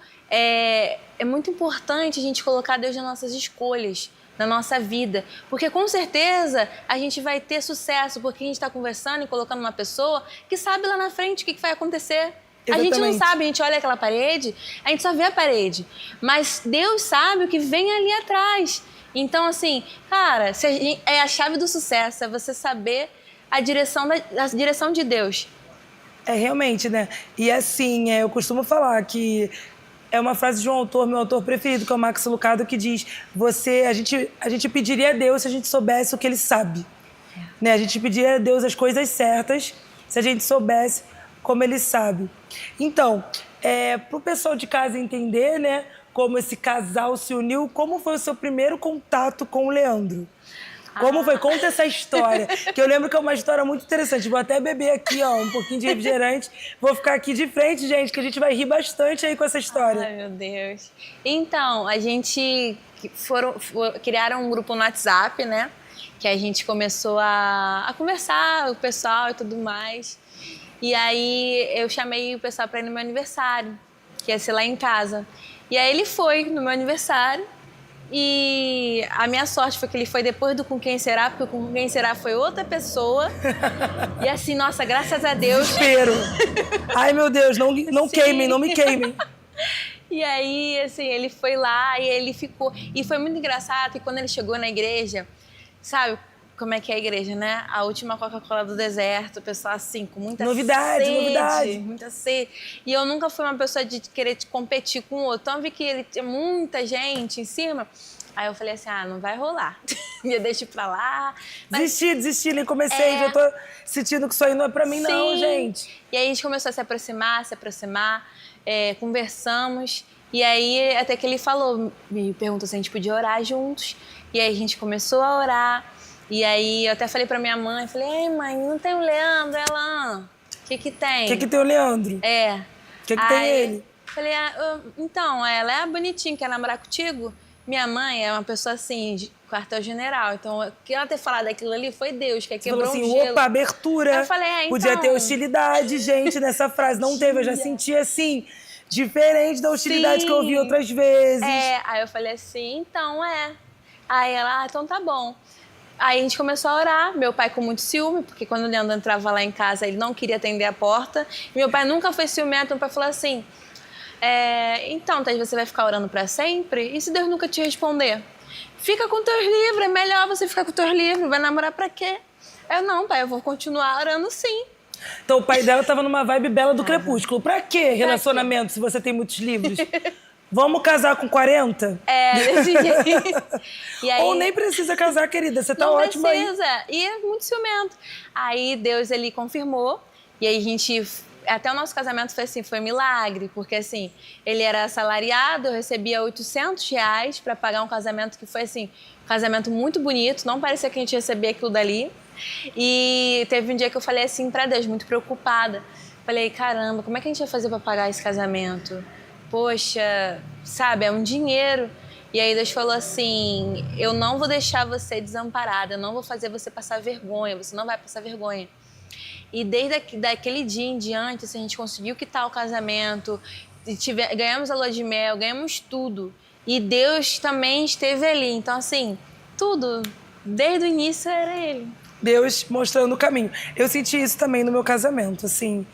importante a gente colocar Deus nas nossas escolhas, na nossa vida. Porque, com certeza, a gente vai ter sucesso, porque a gente está conversando e colocando uma pessoa que sabe lá na frente o que vai acontecer. Exatamente. A gente não sabe, a gente olha aquela parede, a gente só vê a parede. Mas Deus sabe o que vem ali atrás. Então, assim, cara, é a chave do sucesso, é você saber a direção de Deus. Realmente, né? E assim, eu costumo falar que é uma frase de um autor, meu autor preferido, que é o Max Lucado, que diz: a gente pediria a Deus se a gente soubesse o que ele sabe. Né? A gente pediria a Deus as coisas certas se a gente soubesse como ele sabe. Então, para o pessoal de casa entender, né, como esse casal se uniu, como foi o seu primeiro contato com o Leandro? Como foi? Conta essa história. Que eu lembro que é uma história muito interessante. Vou até beber aqui, ó, um pouquinho de refrigerante. Vou ficar aqui de frente, gente, que a gente vai rir bastante aí com essa história. Ai, meu Deus. Então, a gente criaram um grupo no WhatsApp, né? Que a gente começou a conversar, o pessoal e tudo mais. E aí eu chamei o pessoal para ir no meu aniversário, que ia ser lá em casa. E aí ele foi no meu aniversário. E a minha sorte foi que ele foi depois do Com Quem Será, porque o Com Quem Será foi outra pessoa. E assim, nossa, graças a Deus... Desespero. Ai, meu Deus, não queimem, não me queimem. E aí, assim, ele foi lá e ele ficou... E foi muito engraçado que quando ele chegou na igreja, sabe como é que é a igreja, né? A última Coca-Cola do deserto, o pessoal assim, com muita Novidade. muita sede. E eu nunca fui uma pessoa de querer competir com o outro. Então eu vi que ele tinha muita gente em cima. Aí eu falei assim, não vai rolar. Me deixa pra lá. Mas, Desisti, nem comecei, já tô sentindo que isso aí não é pra mim, não, gente. E aí a gente começou a se aproximar, conversamos. E aí até que ele falou, me perguntou se a gente podia orar juntos. E aí a gente começou a orar. E aí eu até falei pra minha mãe, falei, ei mãe, não tem o Leandro? Ela, o que tem? O que tem o Leandro? O que tem ele? Falei, então, ela é bonitinha, quer namorar contigo? Minha mãe é uma pessoa assim, de quartel-general. Então, o que ela ter falado daquilo ali foi Deus, que quebrou assim, um gelo. opa, abertura. Eu falei, então... Podia ter hostilidade, gente, nessa frase. Não teve, eu já senti assim, diferente da hostilidade que eu ouvi outras vezes. Aí eu falei assim, então Aí ela, então tá bom. Aí a gente começou a orar, meu pai com muito ciúme, porque quando o Leandro entrava lá em casa, ele não queria atender a porta. Meu pai nunca foi ciumento, meu pai falou assim, então, Thaís, você vai ficar orando pra sempre? E se Deus nunca te responder? Fica com teus livros, é melhor você ficar com teus livros, vai namorar pra quê? Eu, não, pai, eu vou continuar orando sim. Então o pai dela tava numa vibe bela do Crepúsculo. Pra quê relacionamento se você tem muitos livros? Vamos casar com 40? Desse jeito. E aí, ou nem precisa casar, querida. Você tá não ótima aí. precisa. E é muito ciumento. Aí Deus, ele confirmou. E aí a gente... Até o nosso casamento foi assim, foi milagre. Porque assim, ele era assalariado, eu recebia R$800 para pagar um casamento que foi assim, um casamento muito bonito. Não parecia que a gente recebia aquilo dali. E teve um dia que eu falei assim pra Deus, muito preocupada. Falei, caramba, como é que a gente vai fazer para pagar esse casamento? Poxa, sabe, é um dinheiro. E aí Deus falou assim, eu não vou deixar você desamparada, eu não vou fazer você passar vergonha, você não vai passar vergonha. E desde daquele dia em diante, assim, a gente conseguiu quitar o casamento, ganhamos a lua de mel, ganhamos tudo. E Deus também esteve ali, então assim, tudo, desde o início era Ele. Deus mostrando o caminho. Eu senti isso também no meu casamento, assim...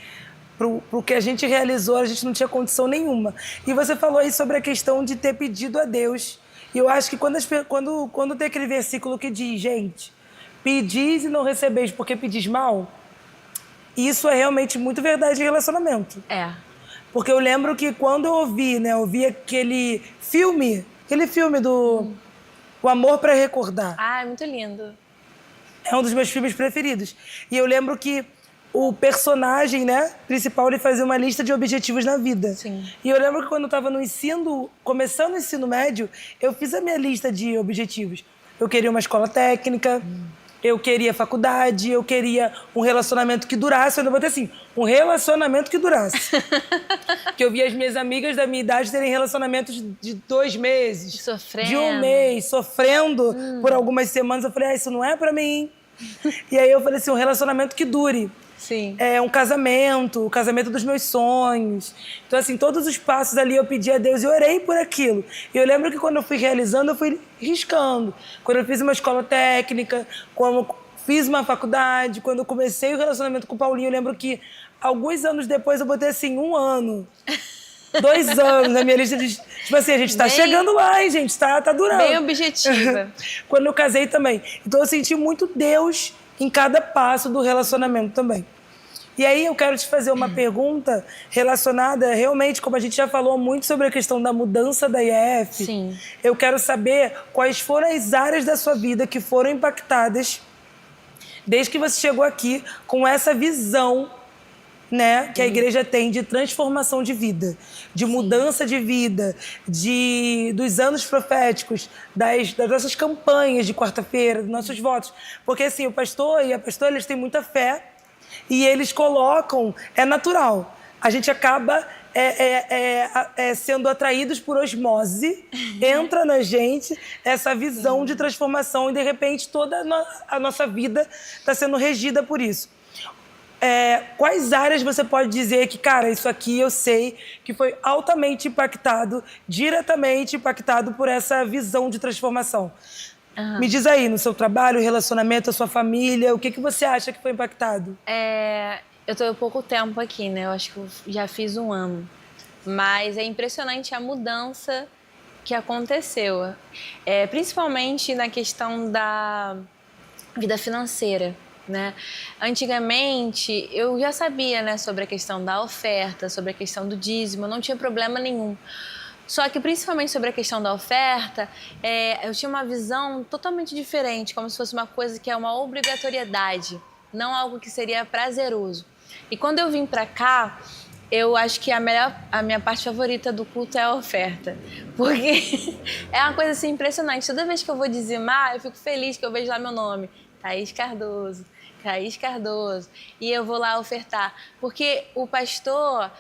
Pro que a gente realizou, a gente não tinha condição nenhuma. E você falou aí sobre a questão de ter pedido a Deus. E eu acho que quando tem aquele versículo que diz, gente, pedis e não recebeis porque pedis mal, isso é realmente muito verdade em relacionamento. Porque eu lembro que quando eu ouvi aquele filme do O Amor para Recordar. É muito lindo. É um dos meus filmes preferidos. E eu lembro que o personagem, principal, ele fazia uma lista de objetivos na vida. Sim. E eu lembro que quando eu estava começando o ensino médio, eu fiz a minha lista de objetivos. Eu queria uma escola técnica, eu queria faculdade, eu queria um relacionamento que durasse. Eu ainda botei assim, um relacionamento que durasse. Que eu via as minhas amigas da minha idade terem relacionamentos de 2 meses. Sofrendo. De 1 mês, sofrendo por algumas semanas. Eu falei, isso não é pra mim. E aí eu falei assim, um relacionamento que dure. Sim. O casamento dos meus sonhos. Então, assim, todos os passos ali eu pedi a Deus e orei por aquilo. E eu lembro que quando eu fui realizando, eu fui riscando. Quando eu fiz uma escola técnica, quando eu fiz uma faculdade, quando eu comecei o relacionamento com o Paulinho, eu lembro que alguns anos depois eu botei assim, 1 ano. 2 anos na minha lista de... Tipo assim, a gente tá chegando lá, hein, gente? Tá durando. Bem objetiva. Quando eu casei também. Então eu senti muito Deus em cada passo do relacionamento também. E aí eu quero te fazer uma pergunta relacionada, realmente, como a gente já falou muito sobre a questão da mudança da IEF. Sim. Eu quero saber quais foram as áreas da sua vida que foram impactadas desde que você chegou aqui com essa visão, que a igreja tem de transformação de vida, de mudança de vida, dos anos proféticos, das nossas campanhas de quarta-feira, dos nossos votos. Porque assim, o pastor e a pastora, eles têm muita fé e eles colocam, é natural. A gente acaba sendo atraídos por osmose, entra na gente essa visão de transformação e de repente toda a nossa vida está sendo regida por isso. Quais áreas você pode dizer que, cara, isso aqui eu sei que foi altamente impactado, diretamente impactado por essa visão de transformação? Me diz aí, no seu trabalho, relacionamento, a sua família, o que você acha que foi impactado? Eu tô há pouco tempo aqui, né? Eu acho que eu já fiz 1 ano. mas é impressionante a mudança que aconteceu, principalmente na questão da vida financeira, né? Antigamente, eu já sabia, né, sobre a questão da oferta, sobre a questão do dízimo, não tinha problema nenhum. Só que, principalmente sobre a questão da oferta, eu tinha uma visão totalmente diferente, como se fosse uma coisa que é uma obrigatoriedade, não algo que seria prazeroso. E quando eu vim pra cá, eu acho que a minha parte favorita do culto é a oferta, porque é uma coisa assim impressionante. Toda vez que eu vou dizimar, eu fico feliz que eu vejo lá meu nome, Thaís Cardoso, Thaís Cardoso, e eu vou lá ofertar, porque o pastor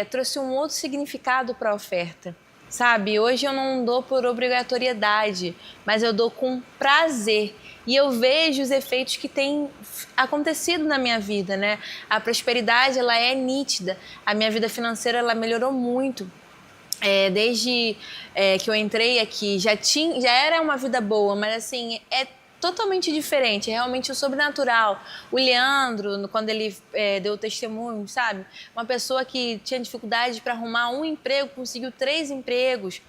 trouxe um outro significado para a oferta, sabe? Hoje eu não dou por obrigatoriedade, mas eu dou com prazer. E eu vejo os efeitos que têm acontecido na minha vida, né? A prosperidade, ela é nítida. A minha vida financeira, ela melhorou muito. Desde que eu entrei aqui, já era uma vida boa, mas assim, é totalmente diferente, é realmente o sobrenatural. O Leandro, quando ele deu o testemunho, sabe? Uma pessoa que tinha dificuldade para arrumar um emprego, conseguiu 3 empregos.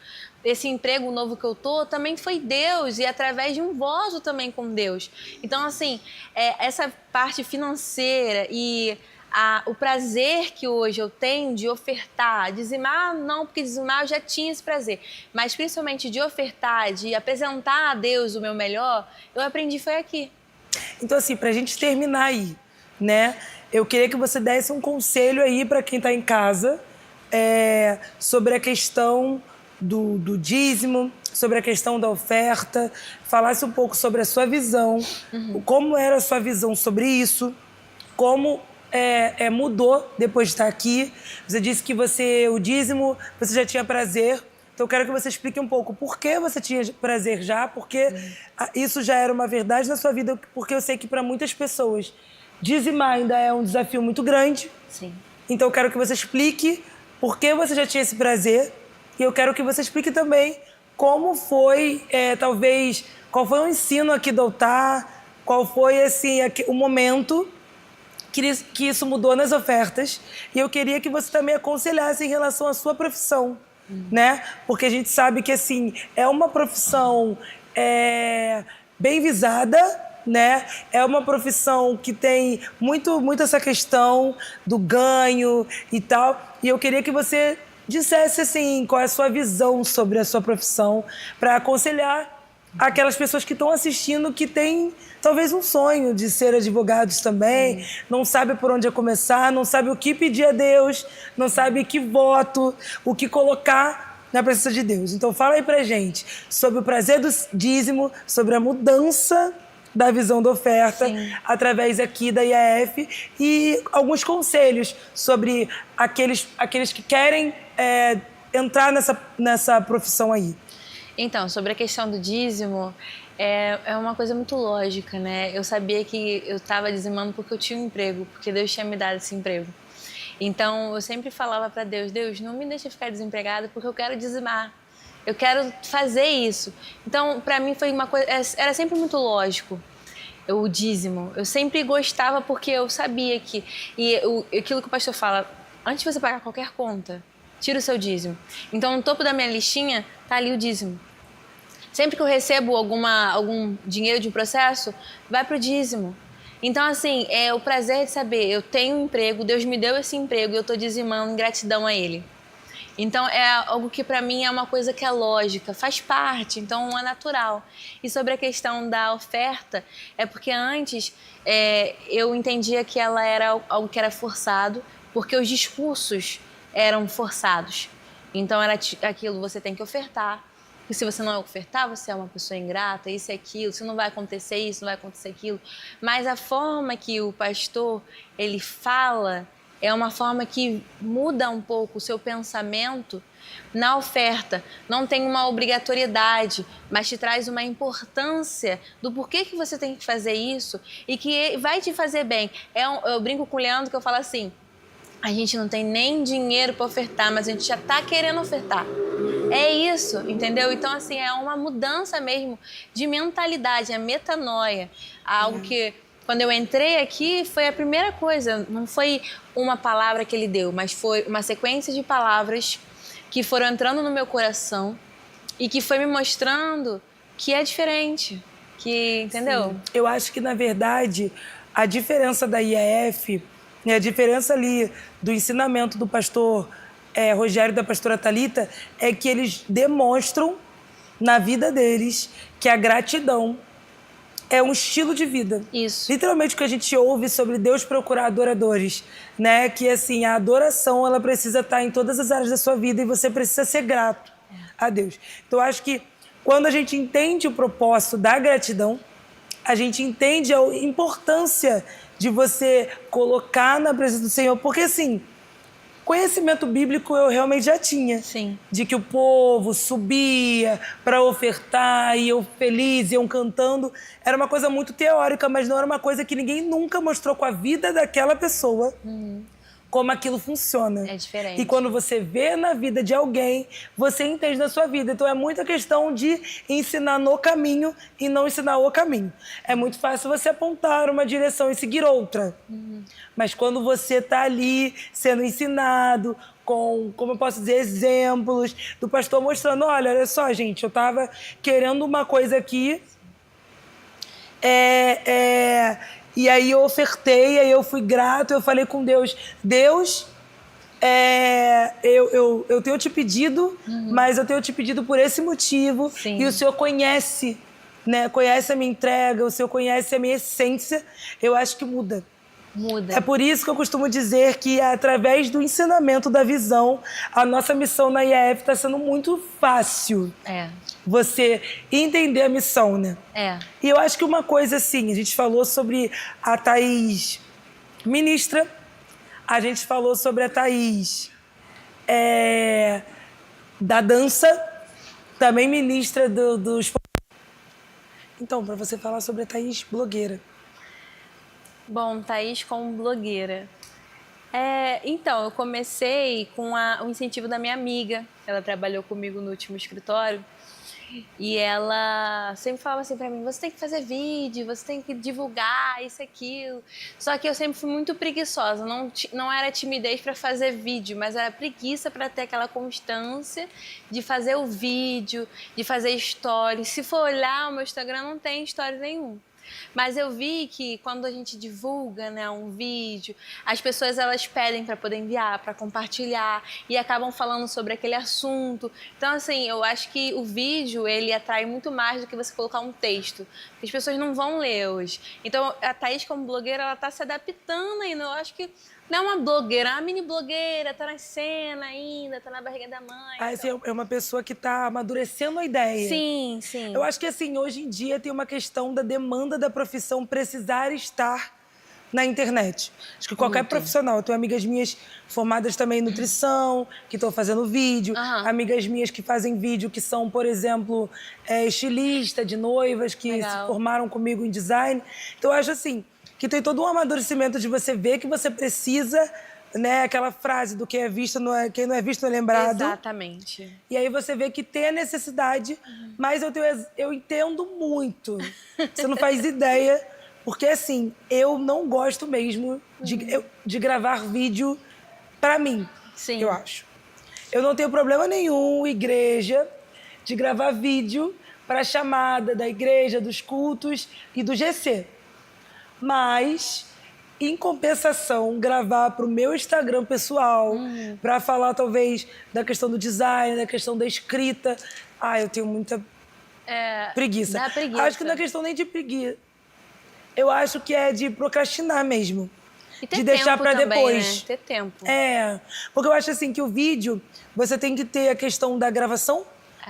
Esse emprego novo que eu tô também foi Deus, e através de um voto também com Deus. Então, assim, essa parte financeira e o prazer que hoje eu tenho de ofertar, dizimar não, porque dizimar eu já tinha esse prazer, mas principalmente de ofertar, de apresentar a Deus o meu melhor, eu aprendi foi aqui. Então, assim, pra gente terminar aí, né? Eu queria que você desse um conselho aí para quem tá em casa sobre a questão do dízimo, sobre a questão da oferta, falasse um pouco sobre a sua visão, como era a sua visão sobre isso, como mudou depois de estar aqui. Você disse que o dízimo, você já tinha prazer. Então, eu quero que você explique um pouco por que você tinha prazer já, porque isso já era uma verdade na sua vida, porque eu sei que para muitas pessoas dizimar ainda é um desafio muito grande. Sim. Então, eu quero que você explique por que você já tinha esse prazer, e eu quero que você explique também como foi, talvez, qual foi o ensino aqui do altar, qual foi assim, o momento que isso mudou nas ofertas. E eu queria que você também aconselhasse em relação à sua profissão, né? Porque a gente sabe que, assim, é uma profissão bem visada, né? É uma profissão que tem muito essa questão do ganho e tal. E eu queria que você dissesse, assim, qual é a sua visão sobre a sua profissão para aconselhar aquelas pessoas que estão assistindo, que têm talvez um sonho de ser advogados também, não sabe por onde começar, não sabe o que pedir a Deus, não sabe que voto, o que colocar na presença de Deus. Então fala aí pra gente sobre o prazer do dízimo, sobre a mudança da visão da oferta, através aqui da IAF, e alguns conselhos sobre aqueles que querem entrar nessa profissão aí. Então, sobre a questão do dízimo, é uma coisa muito lógica, né? Eu sabia que eu estava dizimando porque eu tinha um emprego, porque Deus tinha me dado esse emprego. Então, eu sempre falava para Deus, Deus, não me deixa ficar desempregada porque eu quero dizimar. Eu quero fazer isso. Então, para mim foi uma coisa, era sempre muito lógico o dízimo. Eu sempre gostava porque eu sabia que, aquilo que o pastor fala, antes de você pagar qualquer conta, tira o seu dízimo. Então, no topo da minha listinha tá ali o dízimo. Sempre que eu recebo algum dinheiro de um processo, vai pro dízimo. Então, assim, é o prazer de saber, eu tenho um emprego, Deus me deu esse emprego e eu tô dizimando em gratidão a Ele. Então, é algo que para mim é uma coisa que é lógica, faz parte, então é natural. E sobre a questão da oferta, é porque antes eu entendia que ela era algo que era forçado, porque os discursos eram forçados. Então, era aquilo, você tem que ofertar. E se você não ofertar, você é uma pessoa ingrata, isso e aquilo, se não vai acontecer isso, não vai acontecer aquilo. Mas a forma que o pastor, ele fala, é uma forma que muda um pouco o seu pensamento na oferta. Não tem uma obrigatoriedade, mas te traz uma importância do porquê que você tem que fazer isso e que vai te fazer bem. Eu brinco com o Leandro que eu falo assim, a gente não tem nem dinheiro para ofertar, mas a gente já está querendo ofertar. É isso, entendeu? Então, assim, é uma mudança mesmo de mentalidade, é metanoia. Algo que Quando eu entrei aqui, foi a primeira coisa. Não foi uma palavra que ele deu, mas foi uma sequência de palavras que foram entrando no meu coração e que foi me mostrando que é diferente. Que, entendeu? Sim. Eu acho que, na verdade, a diferença da IAF, né, a diferença ali do ensinamento do pastor Rogério e da pastora Thalita é que eles demonstram na vida deles que a gratidão é um estilo de vida. Isso. Literalmente o que a gente ouve sobre Deus procurar adoradores, né? Que assim, a adoração ela precisa estar em todas as áreas da sua vida e você precisa ser grato a Deus. Então eu acho que quando a gente entende o propósito da gratidão, a gente entende a importância de você colocar na presença do Senhor, porque assim, conhecimento bíblico eu realmente já tinha. Sim. De que o povo subia para ofertar, iam felizes, iam cantando. Era uma coisa muito teórica, mas não era uma coisa que ninguém nunca mostrou com a vida daquela pessoa como aquilo funciona. É diferente. E quando você vê na vida de alguém, você entende na sua vida. Então é muita questão de ensinar no caminho e não ensinar o caminho. É muito fácil você apontar uma direção e seguir outra. Mas quando você está ali sendo ensinado com, como eu posso dizer, exemplos do pastor mostrando, olha só, gente, eu estava querendo uma coisa aqui, e aí eu ofertei, aí eu fui grato, eu falei com Deus, Deus, eu tenho te pedido, mas eu tenho te pedido por esse motivo, Sim. e o Senhor conhece, né? Conhece a minha entrega, o Senhor conhece a minha essência, eu acho que muda. Muda. É por isso que eu costumo dizer que, através do ensinamento da visão, a nossa missão na IAF está sendo muito fácil. Você entender a missão, né? E eu acho que uma coisa assim, a gente falou sobre a Thaís ministra, a gente falou sobre a Thaís da dança, também ministra dos... Então, para você falar sobre a Thaís blogueira. Bom, Thaís como blogueira. Então, eu comecei com o incentivo da minha amiga. Ela trabalhou comigo no último escritório. E ela sempre falava assim pra mim, você tem que fazer vídeo, você tem que divulgar isso e aquilo. Só que eu sempre fui muito preguiçosa, não era timidez para fazer vídeo, mas era preguiça para ter aquela constância de fazer o vídeo, de fazer stories. Se for olhar, o meu Instagram não tem stories nenhum. Mas eu vi que quando a gente divulga, né, um vídeo, as pessoas elas pedem para poder enviar, para compartilhar e acabam falando sobre aquele assunto. Então, assim, eu acho que o vídeo ele atrai muito mais do que você colocar um texto, porque as pessoas não vão ler hoje. Então, a Thaís como blogueira, ela está se adaptando ainda. Eu acho que não é uma blogueira, é uma mini blogueira, tá na cena ainda, tá na barriga da mãe. Assim, é uma pessoa que tá amadurecendo a ideia. Sim, sim. Eu acho que, assim, hoje em dia tem uma questão da demanda da profissão precisar estar na internet. Acho que qualquer profissional. Eu tenho amigas minhas formadas também em nutrição, que estão fazendo vídeo. Amigas minhas que fazem vídeo, que são, por exemplo, estilista de noivas, que se formaram comigo em design. Então, eu acho, assim, que tem todo um amadurecimento de você ver que você precisa, né? Aquela frase do quem não é visto não é lembrado. Exatamente. E aí você vê que tem a necessidade, mas eu entendo muito. Você não faz ideia, porque assim, eu não gosto mesmo de gravar vídeo pra mim, eu acho. Eu não tenho problema nenhum, igreja, de gravar vídeo pra chamada da igreja, dos cultos e do GC. Mas, em compensação, gravar para o meu Instagram pessoal, para falar talvez da questão do design, da questão da escrita, eu tenho muita preguiça. Dá preguiça. Acho que não é questão nem de preguiça. Eu acho que é de procrastinar mesmo. E ter de deixar para depois. Né? Ter tempo. Porque eu acho assim que o vídeo, você tem que ter a questão da gravação,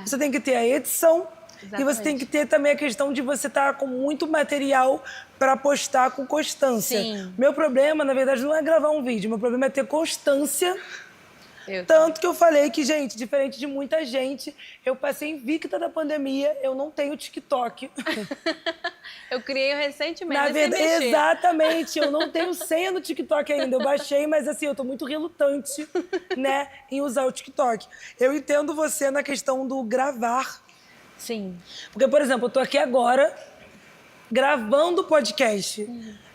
você tem que ter a edição, e você tem que ter também a questão de você estar com muito material para postar com constância. Meu problema, na verdade, não é gravar um vídeo. Meu problema é ter constância. Tanto que eu falei que, gente, diferente de muita gente, eu passei invicta da pandemia, eu não tenho TikTok. Eu criei recentemente. Na verdade, exatamente. Eu não tenho senha no TikTok ainda. Eu baixei, mas assim, eu tô muito relutante, né, em usar o TikTok. Eu entendo você na questão do gravar. Sim. Porque, por exemplo, eu tô aqui agora gravando o podcast.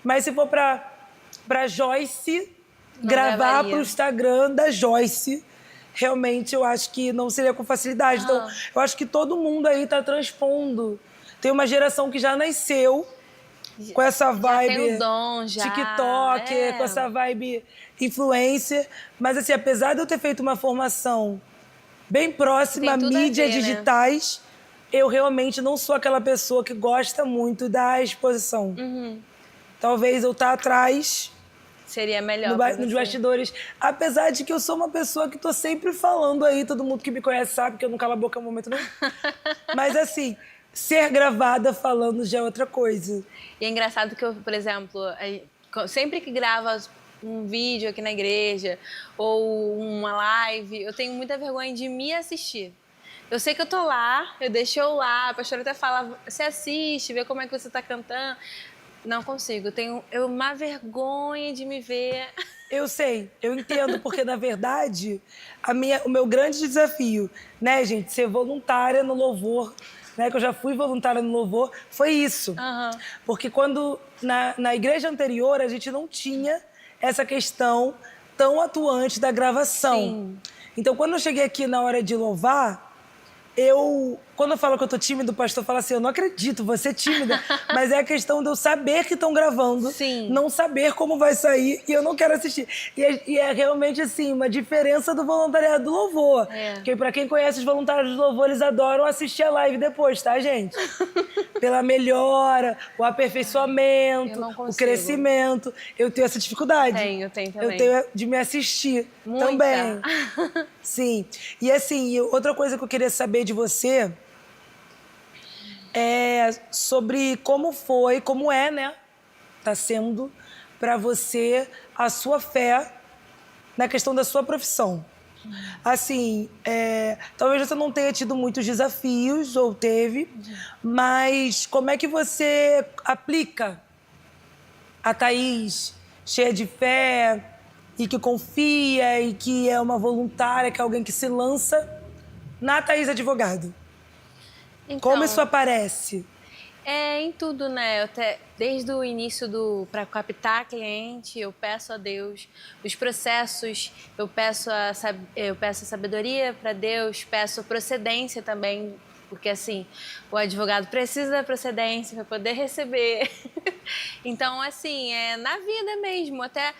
Mas se for pra Joyce Não gravar gravaria. pro Instagram da Joyce, realmente eu acho que não seria com facilidade. Então, eu acho que todo mundo aí tá transpondo. Tem uma geração que já nasceu com essa vibe Já tem o dom, já. TikTok, com essa vibe influencer. Mas assim, apesar de eu ter feito uma formação bem próxima a Tem tudo a mídias ver, né? digitais, eu realmente não sou aquela pessoa que gosta muito da exposição. Talvez eu tá atrás Seria melhor pra nos você. bastidores. Apesar de que eu sou uma pessoa que tô sempre falando aí, todo mundo que me conhece sabe que eu não calo a boca em um momento nenhum. Mas assim, ser gravada falando já é outra coisa. E é engraçado que eu, por exemplo, sempre que grava um vídeo aqui na igreja ou uma live, eu tenho muita vergonha de me assistir. Eu sei que eu tô lá, eu deixo eu lá, a pastora até fala, você assiste, vê como é que você tá cantando. Não consigo, tenho uma vergonha de me ver. Eu sei, eu entendo, porque na verdade, o meu grande desafio, né, gente, ser voluntária no louvor, né, que eu já fui voluntária no louvor, foi isso. Aham. Porque quando na igreja anterior a gente não tinha essa questão tão atuante da gravação. Sim. Então, quando eu cheguei aqui na hora de louvar, quando eu falo que eu tô tímido, o pastor fala assim, eu não acredito, você é tímida. Mas é a questão de eu saber que estão gravando, Sim. não saber como vai sair e eu não quero assistir. E é realmente, assim, uma diferença do voluntariado do louvor. É. Porque pra quem conhece os voluntários do louvor, eles adoram assistir a live depois, tá, gente? Pela melhora, o Eu aperfeiçoamento, não o consigo. crescimento. Eu tenho essa dificuldade. Tenho também. Eu tenho de me assistir Muita. também. Sim. E assim, outra coisa que eu queria saber de você é sobre como é, né? Tá sendo para você a sua fé na questão da sua profissão. Assim, talvez você não tenha tido muitos desafios, ou teve, mas como é que você aplica a Thaís cheia de fé e que confia e que é uma voluntária, que é alguém que se lança na Thaís advogado? Então, Como isso aparece? É em tudo, né? Desde o início para captar cliente, eu peço a Deus. Os processos, eu peço a sabedoria para Deus, peço a procedência também, porque assim, o advogado precisa da procedência para poder receber. Então, assim, na vida mesmo, até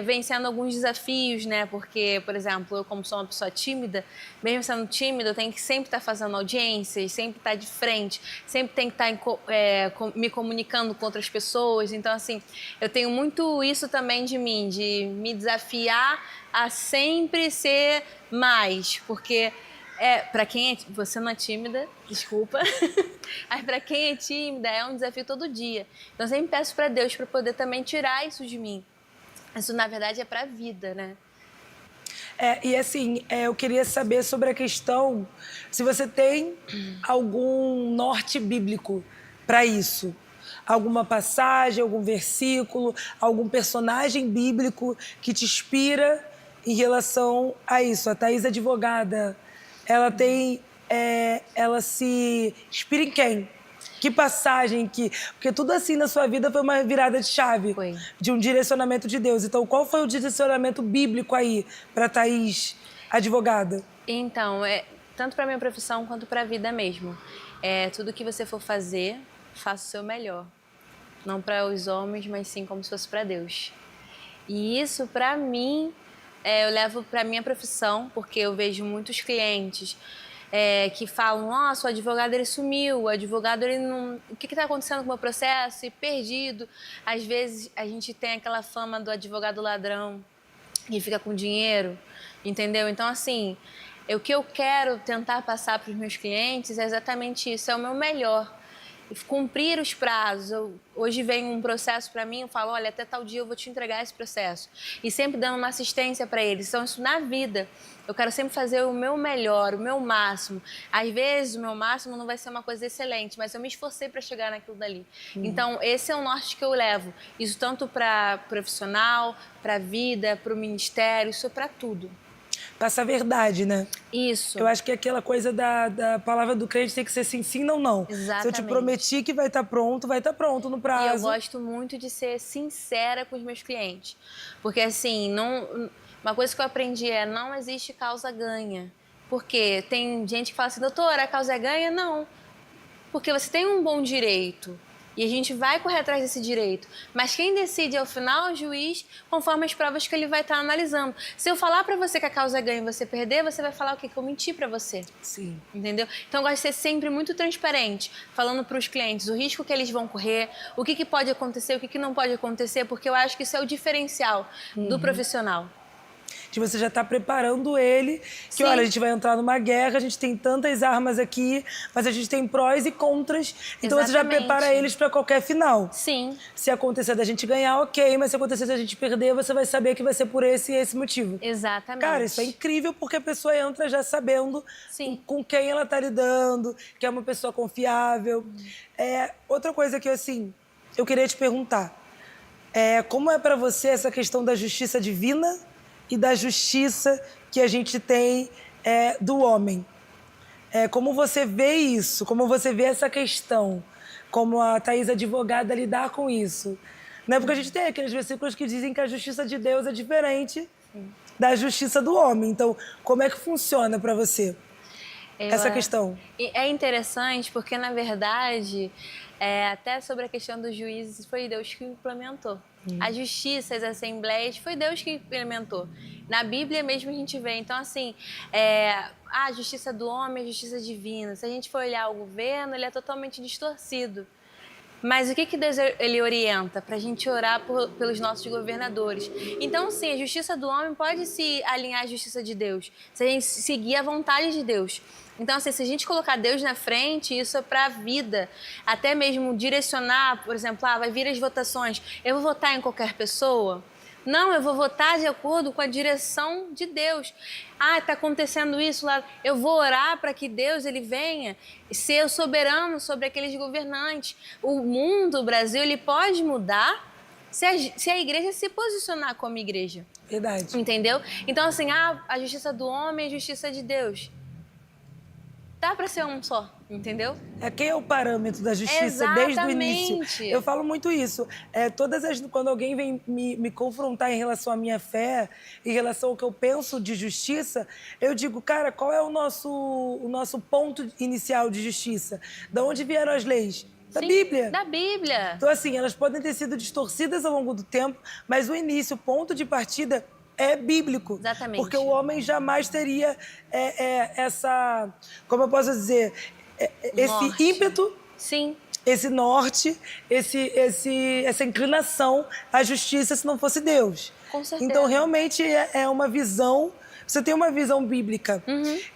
vencendo alguns desafios, né? Porque, por exemplo, eu como sou uma pessoa tímida, mesmo sendo tímida, eu tenho que sempre estar fazendo audiências, sempre estar de frente, sempre tenho que estar me comunicando com outras pessoas. Então, assim, eu tenho muito isso também de mim, de me desafiar a sempre ser mais, porque para quem você não é tímida, desculpa, mas para quem é tímida é um desafio todo dia. Então eu sempre peço para Deus para poder também tirar isso de mim. Isso na verdade é para a vida, né? E assim, eu queria saber sobre a questão, se você tem algum norte bíblico para isso. Alguma passagem, algum versículo, algum personagem bíblico que te inspira em relação a isso. A Thaís advogada, ela se inspira em quem? Que passagem Porque tudo assim na sua vida foi uma virada de chave. Foi. De um direcionamento de Deus. Então, qual foi o direcionamento bíblico aí para Thaís, advogada? Então, tanto para minha profissão quanto para a vida mesmo. Tudo que você for fazer, faça o seu melhor. Não para os homens, mas sim como se fosse para Deus. E isso, para mim, eu levo para minha profissão, porque eu vejo muitos clientes que falam, nossa, o advogado ele sumiu, o advogado ele não... O que está acontecendo com o meu processo? E perdido. Às vezes a gente tem aquela fama do advogado ladrão que fica com dinheiro, entendeu? Então, assim, o que eu quero tentar passar para os meus clientes é exatamente isso, é o meu melhor. Cumprir os prazos. Hoje vem um processo para mim, eu falo, olha, até tal dia eu vou te entregar esse processo. E sempre dando uma assistência para eles. Então, isso na vida. Eu quero sempre fazer o meu melhor, o meu máximo. Às vezes, o meu máximo não vai ser uma coisa excelente, mas eu me esforcei para chegar naquilo dali. Então, esse é o norte que eu levo. Isso tanto para profissional, para a vida, para o ministério, isso é para tudo. Passa a verdade, né? Isso. Eu acho que aquela coisa da palavra do crente tem que ser sim, sim, não, não. Exatamente. Se eu te prometi que vai estar pronto no E eu prazo. gosto muito de ser sincera com os meus clientes. Porque, assim, uma coisa que eu aprendi é não existe causa ganha. Porque tem gente que fala assim, doutora, a causa é ganha? Não. Porque você tem um bom direito. E a gente vai correr atrás desse direito. Mas quem decide ao final é o juiz, conforme as provas que ele vai estar analisando. Se eu falar pra você que a causa é ganha e você perder, você vai falar o quê? Que eu menti pra você. Sim. Entendeu? Então, eu gosto de ser sempre muito transparente, falando para os clientes o risco que eles vão correr, o que pode acontecer, o que não pode acontecer, porque eu acho que isso é o diferencial do profissional. De você já tá preparando ele, que Sim. olha, a gente vai entrar numa guerra, a gente tem tantas armas aqui, mas a gente tem prós e contras, então você já Exatamente. prepara eles para qualquer final. Sim. Se acontecer da gente ganhar, ok, mas se acontecer da gente perder, você vai saber que vai ser por esse e esse motivo. Exatamente. Cara, isso é incrível porque a pessoa entra já sabendo Sim. com quem ela tá lidando, que é uma pessoa confiável. Outra coisa que, assim, eu queria te perguntar. Como é pra você essa questão da justiça divina e da justiça que a gente tem do homem? Como você vê isso? Como você vê essa questão? Como a Thaís, advogada, lidar com isso? Né? Porque a gente tem aqueles versículos que dizem que a justiça de Deus é diferente da justiça do homem. Então, como é que funciona para você essa questão? É interessante porque, na verdade, até sobre a questão dos juízes, foi Deus que implementou. A justiça, as assembleias, foi Deus que implementou. Na Bíblia mesmo a gente vê. Então, assim, a justiça do homem, a justiça divina. Se a gente for olhar o governo, ele é totalmente distorcido. Mas o que Deus ele orienta? Para a gente orar pelos nossos governadores. Então, sim, a justiça do homem pode se alinhar à justiça de Deus, se a gente seguir a vontade de Deus. Então, assim, se a gente colocar Deus na frente, isso é para a vida. Até mesmo direcionar, por exemplo, vai vir as votações. Eu vou votar em qualquer pessoa? Não, eu vou votar de acordo com a direção de Deus. Está acontecendo isso lá. Eu vou orar para que Deus ele venha ser o soberano sobre aqueles governantes. O mundo, o Brasil, ele pode mudar se a igreja se posicionar como igreja. Verdade. Entendeu? Então, assim, a justiça do homem e a justiça de Deus. Dá para ser um só, entendeu? Quem é o parâmetro da justiça desde o início? Exatamente. Eu falo muito isso. Quando alguém vem me confrontar em relação à minha fé, em relação ao que eu penso de justiça, eu digo, cara, qual é o nosso ponto inicial de justiça? Da onde vieram as leis? Da Sim, Bíblia. Da Bíblia. Então, assim, elas podem ter sido distorcidas ao longo do tempo, mas o início, o ponto de partida é bíblico. Exatamente. Porque o homem jamais teria essa, como eu posso dizer, esse Norte. ímpeto, Sim. esse norte, essa inclinação à justiça se não fosse Deus. Com certeza. Então, realmente, é uma visão. Você tem uma visão bíblica.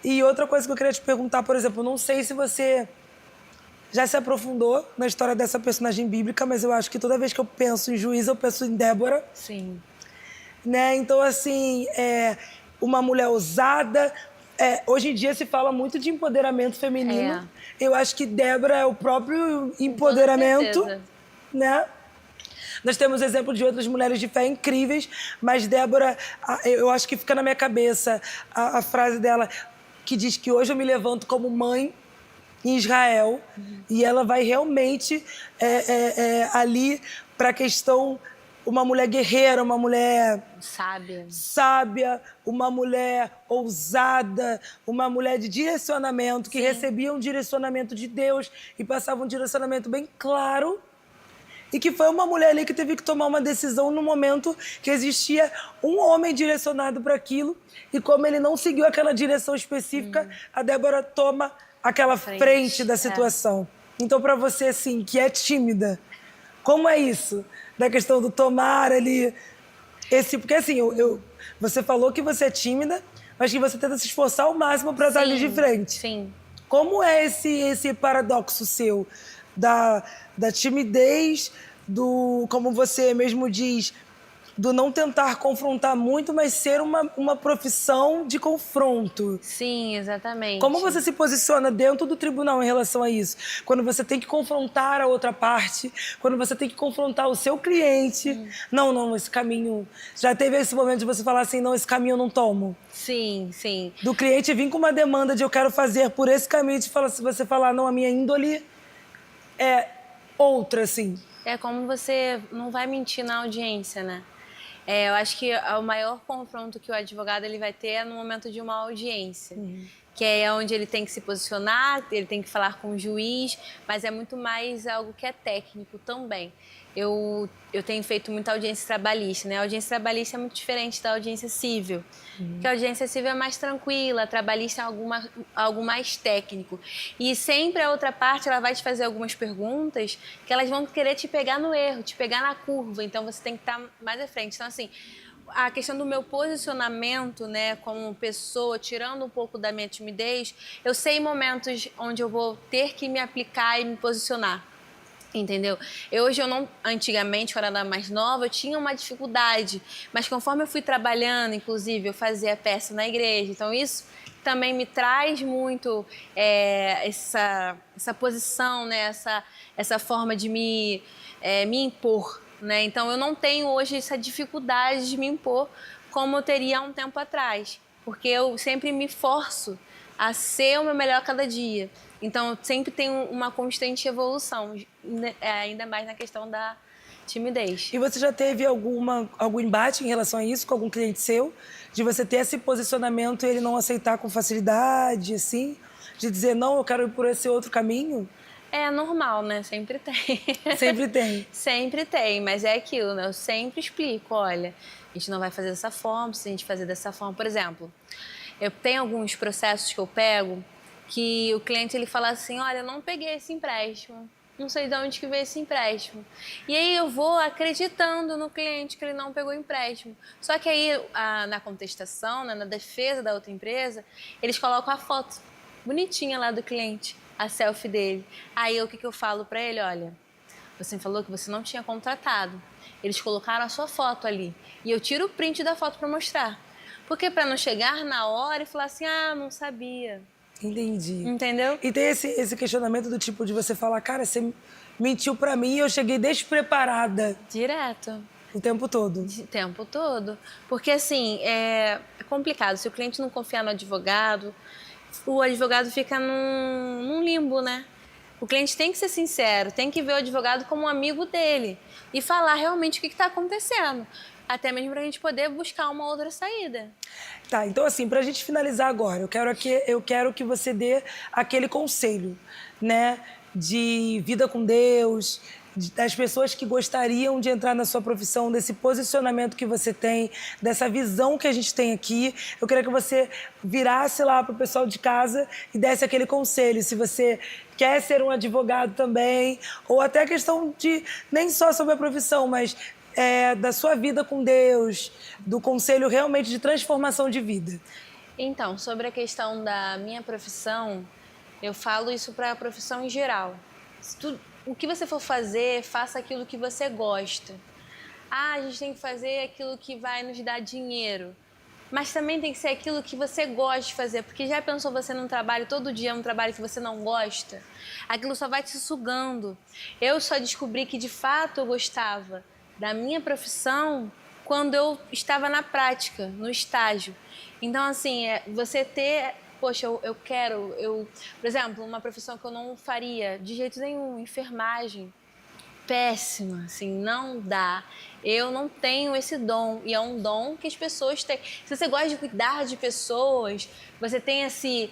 E outra coisa que eu queria te perguntar, por exemplo, não sei se você já se aprofundou na história dessa personagem bíblica, mas eu acho que toda vez que eu penso em juiz, eu penso em Débora. Sim. Né? Então, assim, uma mulher ousada. Hoje em dia se fala muito de empoderamento feminino. Eu acho que Débora é o próprio empoderamento. Com certeza. Né? Nós temos exemplo de outras mulheres de fé incríveis, mas Débora, eu acho que fica na minha cabeça a frase dela que diz que hoje eu me levanto como mãe em Israel, e ela vai realmente ali para a questão, uma mulher guerreira, uma mulher sábia, uma mulher ousada, uma mulher de direcionamento, que recebia um direcionamento de Deus e passava um direcionamento bem claro, e que foi uma mulher ali que teve que tomar uma decisão no momento que existia um homem direcionado para aquilo, e como ele não seguiu aquela direção específica, a Débora toma aquela frente da situação. Então, para você, assim, que é tímida, como é isso? Da questão do tomar ali... Porque, assim, você falou que você é tímida, mas que você tenta se esforçar ao máximo para estar ali de frente. Sim. Como é esse paradoxo seu da timidez, como você mesmo diz, do não tentar confrontar muito, mas ser uma profissão de confronto. Sim, exatamente. Como você se posiciona dentro do tribunal em relação a isso? Quando você tem que confrontar a outra parte, quando você tem que confrontar o seu cliente. Não, esse caminho... Já teve esse momento de você falar assim, não, esse caminho eu não tomo? Sim, sim. Do cliente vir com uma demanda de eu quero fazer por esse caminho, se você falar, não, a minha índole é outra, assim. É como você não vai mentir na audiência, né? Eu acho que o maior confronto que o advogado ele vai ter é no momento de uma audiência, que é onde ele tem que se posicionar, ele tem que falar com o juiz, mas é muito mais algo que é técnico também. Eu tenho feito muita audiência trabalhista, né? A audiência trabalhista é muito diferente da audiência civil, porque a audiência civil é mais tranquila, a trabalhista é algo mais técnico. E sempre a outra parte ela vai te fazer algumas perguntas que elas vão querer te pegar no erro, te pegar na curva, então você tem que estar mais à frente. Então, assim, a questão do meu posicionamento, né, como pessoa, tirando um pouco da minha timidez, eu sei momentos onde eu vou ter que me aplicar e me posicionar. Entendeu? Hoje eu não, antigamente, quando eu era mais nova, eu tinha uma dificuldade, mas conforme eu fui trabalhando, inclusive eu fazia peça na igreja, então isso também me traz muito essa posição, né? Essa forma de me impor, né? Então eu não tenho hoje essa dificuldade de me impor como eu teria há um tempo atrás, porque eu sempre me forço a ser o meu melhor a cada dia. Então, sempre tem uma constante evolução, ainda mais na questão da timidez. E você já teve algum embate em relação a isso com algum cliente seu? De você ter esse posicionamento e ele não aceitar com facilidade, assim? De dizer, não, eu quero ir por esse outro caminho? É normal, né? Sempre tem. Sempre tem. Sempre tem, mas é aquilo, né? Eu sempre explico, olha, a gente não vai fazer dessa forma, se a gente fazer dessa forma. Por exemplo, eu tenho alguns processos que eu pego que o cliente ele fala assim, olha, eu não peguei esse empréstimo, não sei de onde que veio esse empréstimo. E aí eu vou acreditando no cliente que ele não pegou o empréstimo. Só que aí, na contestação, né, na defesa da outra empresa, eles colocam a foto bonitinha lá do cliente, a selfie dele. Aí o que eu falo para ele, olha, você falou que você não tinha contratado. Eles colocaram a sua foto ali. E eu tiro o print da foto para mostrar. Porque para não chegar na hora e falar assim, não sabia. Entendi. Entendeu? E tem esse questionamento do tipo de você falar, cara, você mentiu pra mim e eu cheguei despreparada. Direto. O tempo todo. O tempo todo. Porque, assim, é complicado. Se o cliente não confiar no advogado, o advogado fica num limbo, né? O cliente tem que ser sincero, tem que ver o advogado como um amigo dele e falar realmente o que está acontecendo. Até mesmo para a gente poder buscar uma outra saída. Tá, então assim, pra gente finalizar agora, eu quero que você dê aquele conselho, né? De vida com Deus, das pessoas que gostariam de entrar na sua profissão, desse posicionamento que você tem, dessa visão que a gente tem aqui. Eu queria que você virasse lá pro pessoal de casa e desse aquele conselho, se você quer ser um advogado também, ou até a questão de, nem só sobre a profissão, mas da sua vida com Deus, do conselho realmente de transformação de vida. Então, sobre a questão da minha profissão, eu falo isso para a profissão em geral. O que você for fazer, faça aquilo que você gosta. A gente tem que fazer aquilo que vai nos dar dinheiro. Mas também tem que ser aquilo que você gosta de fazer. Porque já pensou você num trabalho, todo dia um trabalho que você não gosta? Aquilo só vai te sugando. Eu só descobri que de fato eu gostava da minha profissão quando eu estava na prática, no estágio. Então, assim, você ter... Poxa, eu quero... por exemplo, uma profissão que eu não faria de jeito nenhum, enfermagem. Péssima, assim, não dá. Eu não tenho esse dom, e é um dom que as pessoas têm. Se você gosta de cuidar de pessoas, você tem esse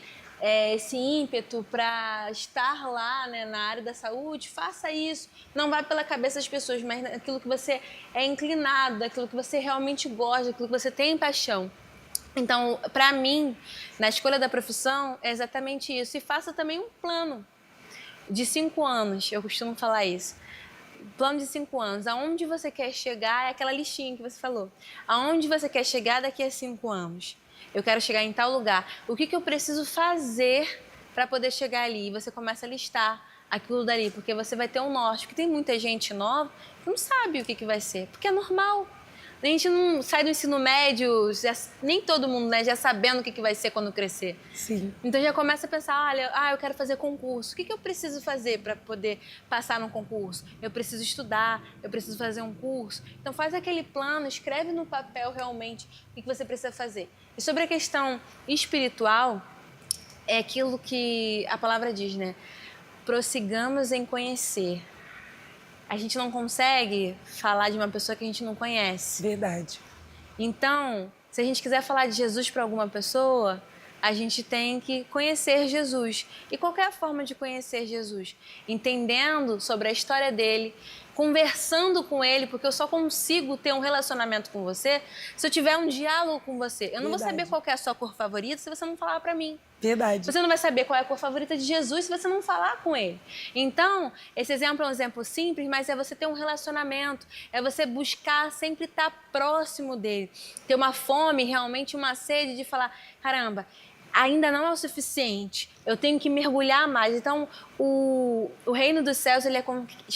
ímpeto para estar lá, né, na área da saúde, faça isso. Não vá pela cabeça das pessoas, mas aquilo que você é inclinado, aquilo que você realmente gosta, aquilo que você tem paixão. Então, para mim, na escolha da profissão, é exatamente isso. E faça também um plano de 5 anos, eu costumo falar isso. Plano de 5 anos, aonde você quer chegar, é aquela listinha que você falou. Aonde você quer chegar daqui a 5 anos? Eu quero chegar em tal lugar. O que eu preciso fazer para poder chegar ali? E você começa a listar aquilo dali, porque você vai ter um norte. Porque tem muita gente nova que não sabe o que vai ser, porque é normal. A gente não sai do ensino médio, nem todo mundo, né, já sabendo o que vai ser quando crescer. Sim. Então já começa a pensar, olha, eu quero fazer concurso. O que eu preciso fazer para poder passar no concurso? Eu preciso estudar, eu preciso fazer um curso. Então faz aquele plano, escreve no papel realmente o que você precisa fazer. E sobre a questão espiritual, é aquilo que a palavra diz, né? Prossigamos em conhecer. A gente não consegue falar de uma pessoa que a gente não conhece. Verdade. Então, se a gente quiser falar de Jesus para alguma pessoa, a gente tem que conhecer Jesus. E qual é a forma de conhecer Jesus? Entendendo sobre a história dele, conversando com ele, porque eu só consigo ter um relacionamento com você se eu tiver um diálogo com você. Eu não vou saber qual é a sua cor favorita se você não falar para mim. Verdade. Você não vai saber qual é a cor favorita de Jesus se você não falar com ele. Então, esse exemplo é um exemplo simples, mas é você ter um relacionamento, é você buscar sempre estar próximo dele, ter uma fome, realmente uma sede de falar, caramba, ainda não é o suficiente, eu tenho que mergulhar mais. Então, o reino dos céus ele é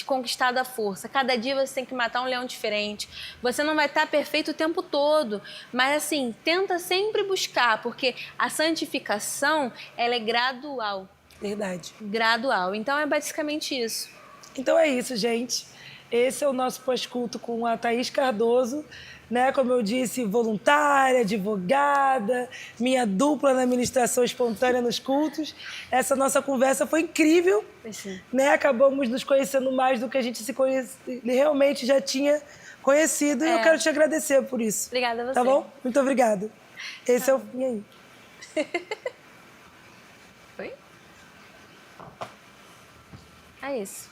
conquistado à força. Cada dia você tem que matar um leão diferente. Você não vai estar perfeito o tempo todo, mas assim, tenta sempre buscar, porque a santificação, ela é gradual. Verdade. Gradual. Então, é basicamente isso. Então é isso, gente. Esse é o nosso pós-culto com a Thaís Cardoso, né? Como eu disse, voluntária, advogada, minha dupla na administração espontânea nos cultos. Essa nossa conversa foi incrível, né? Acabamos nos conhecendo mais do que a gente realmente já tinha conhecido. E eu quero te agradecer por isso. Obrigada a você. Tá bom? Muito obrigada. Esse é o fim aí. Foi? É isso.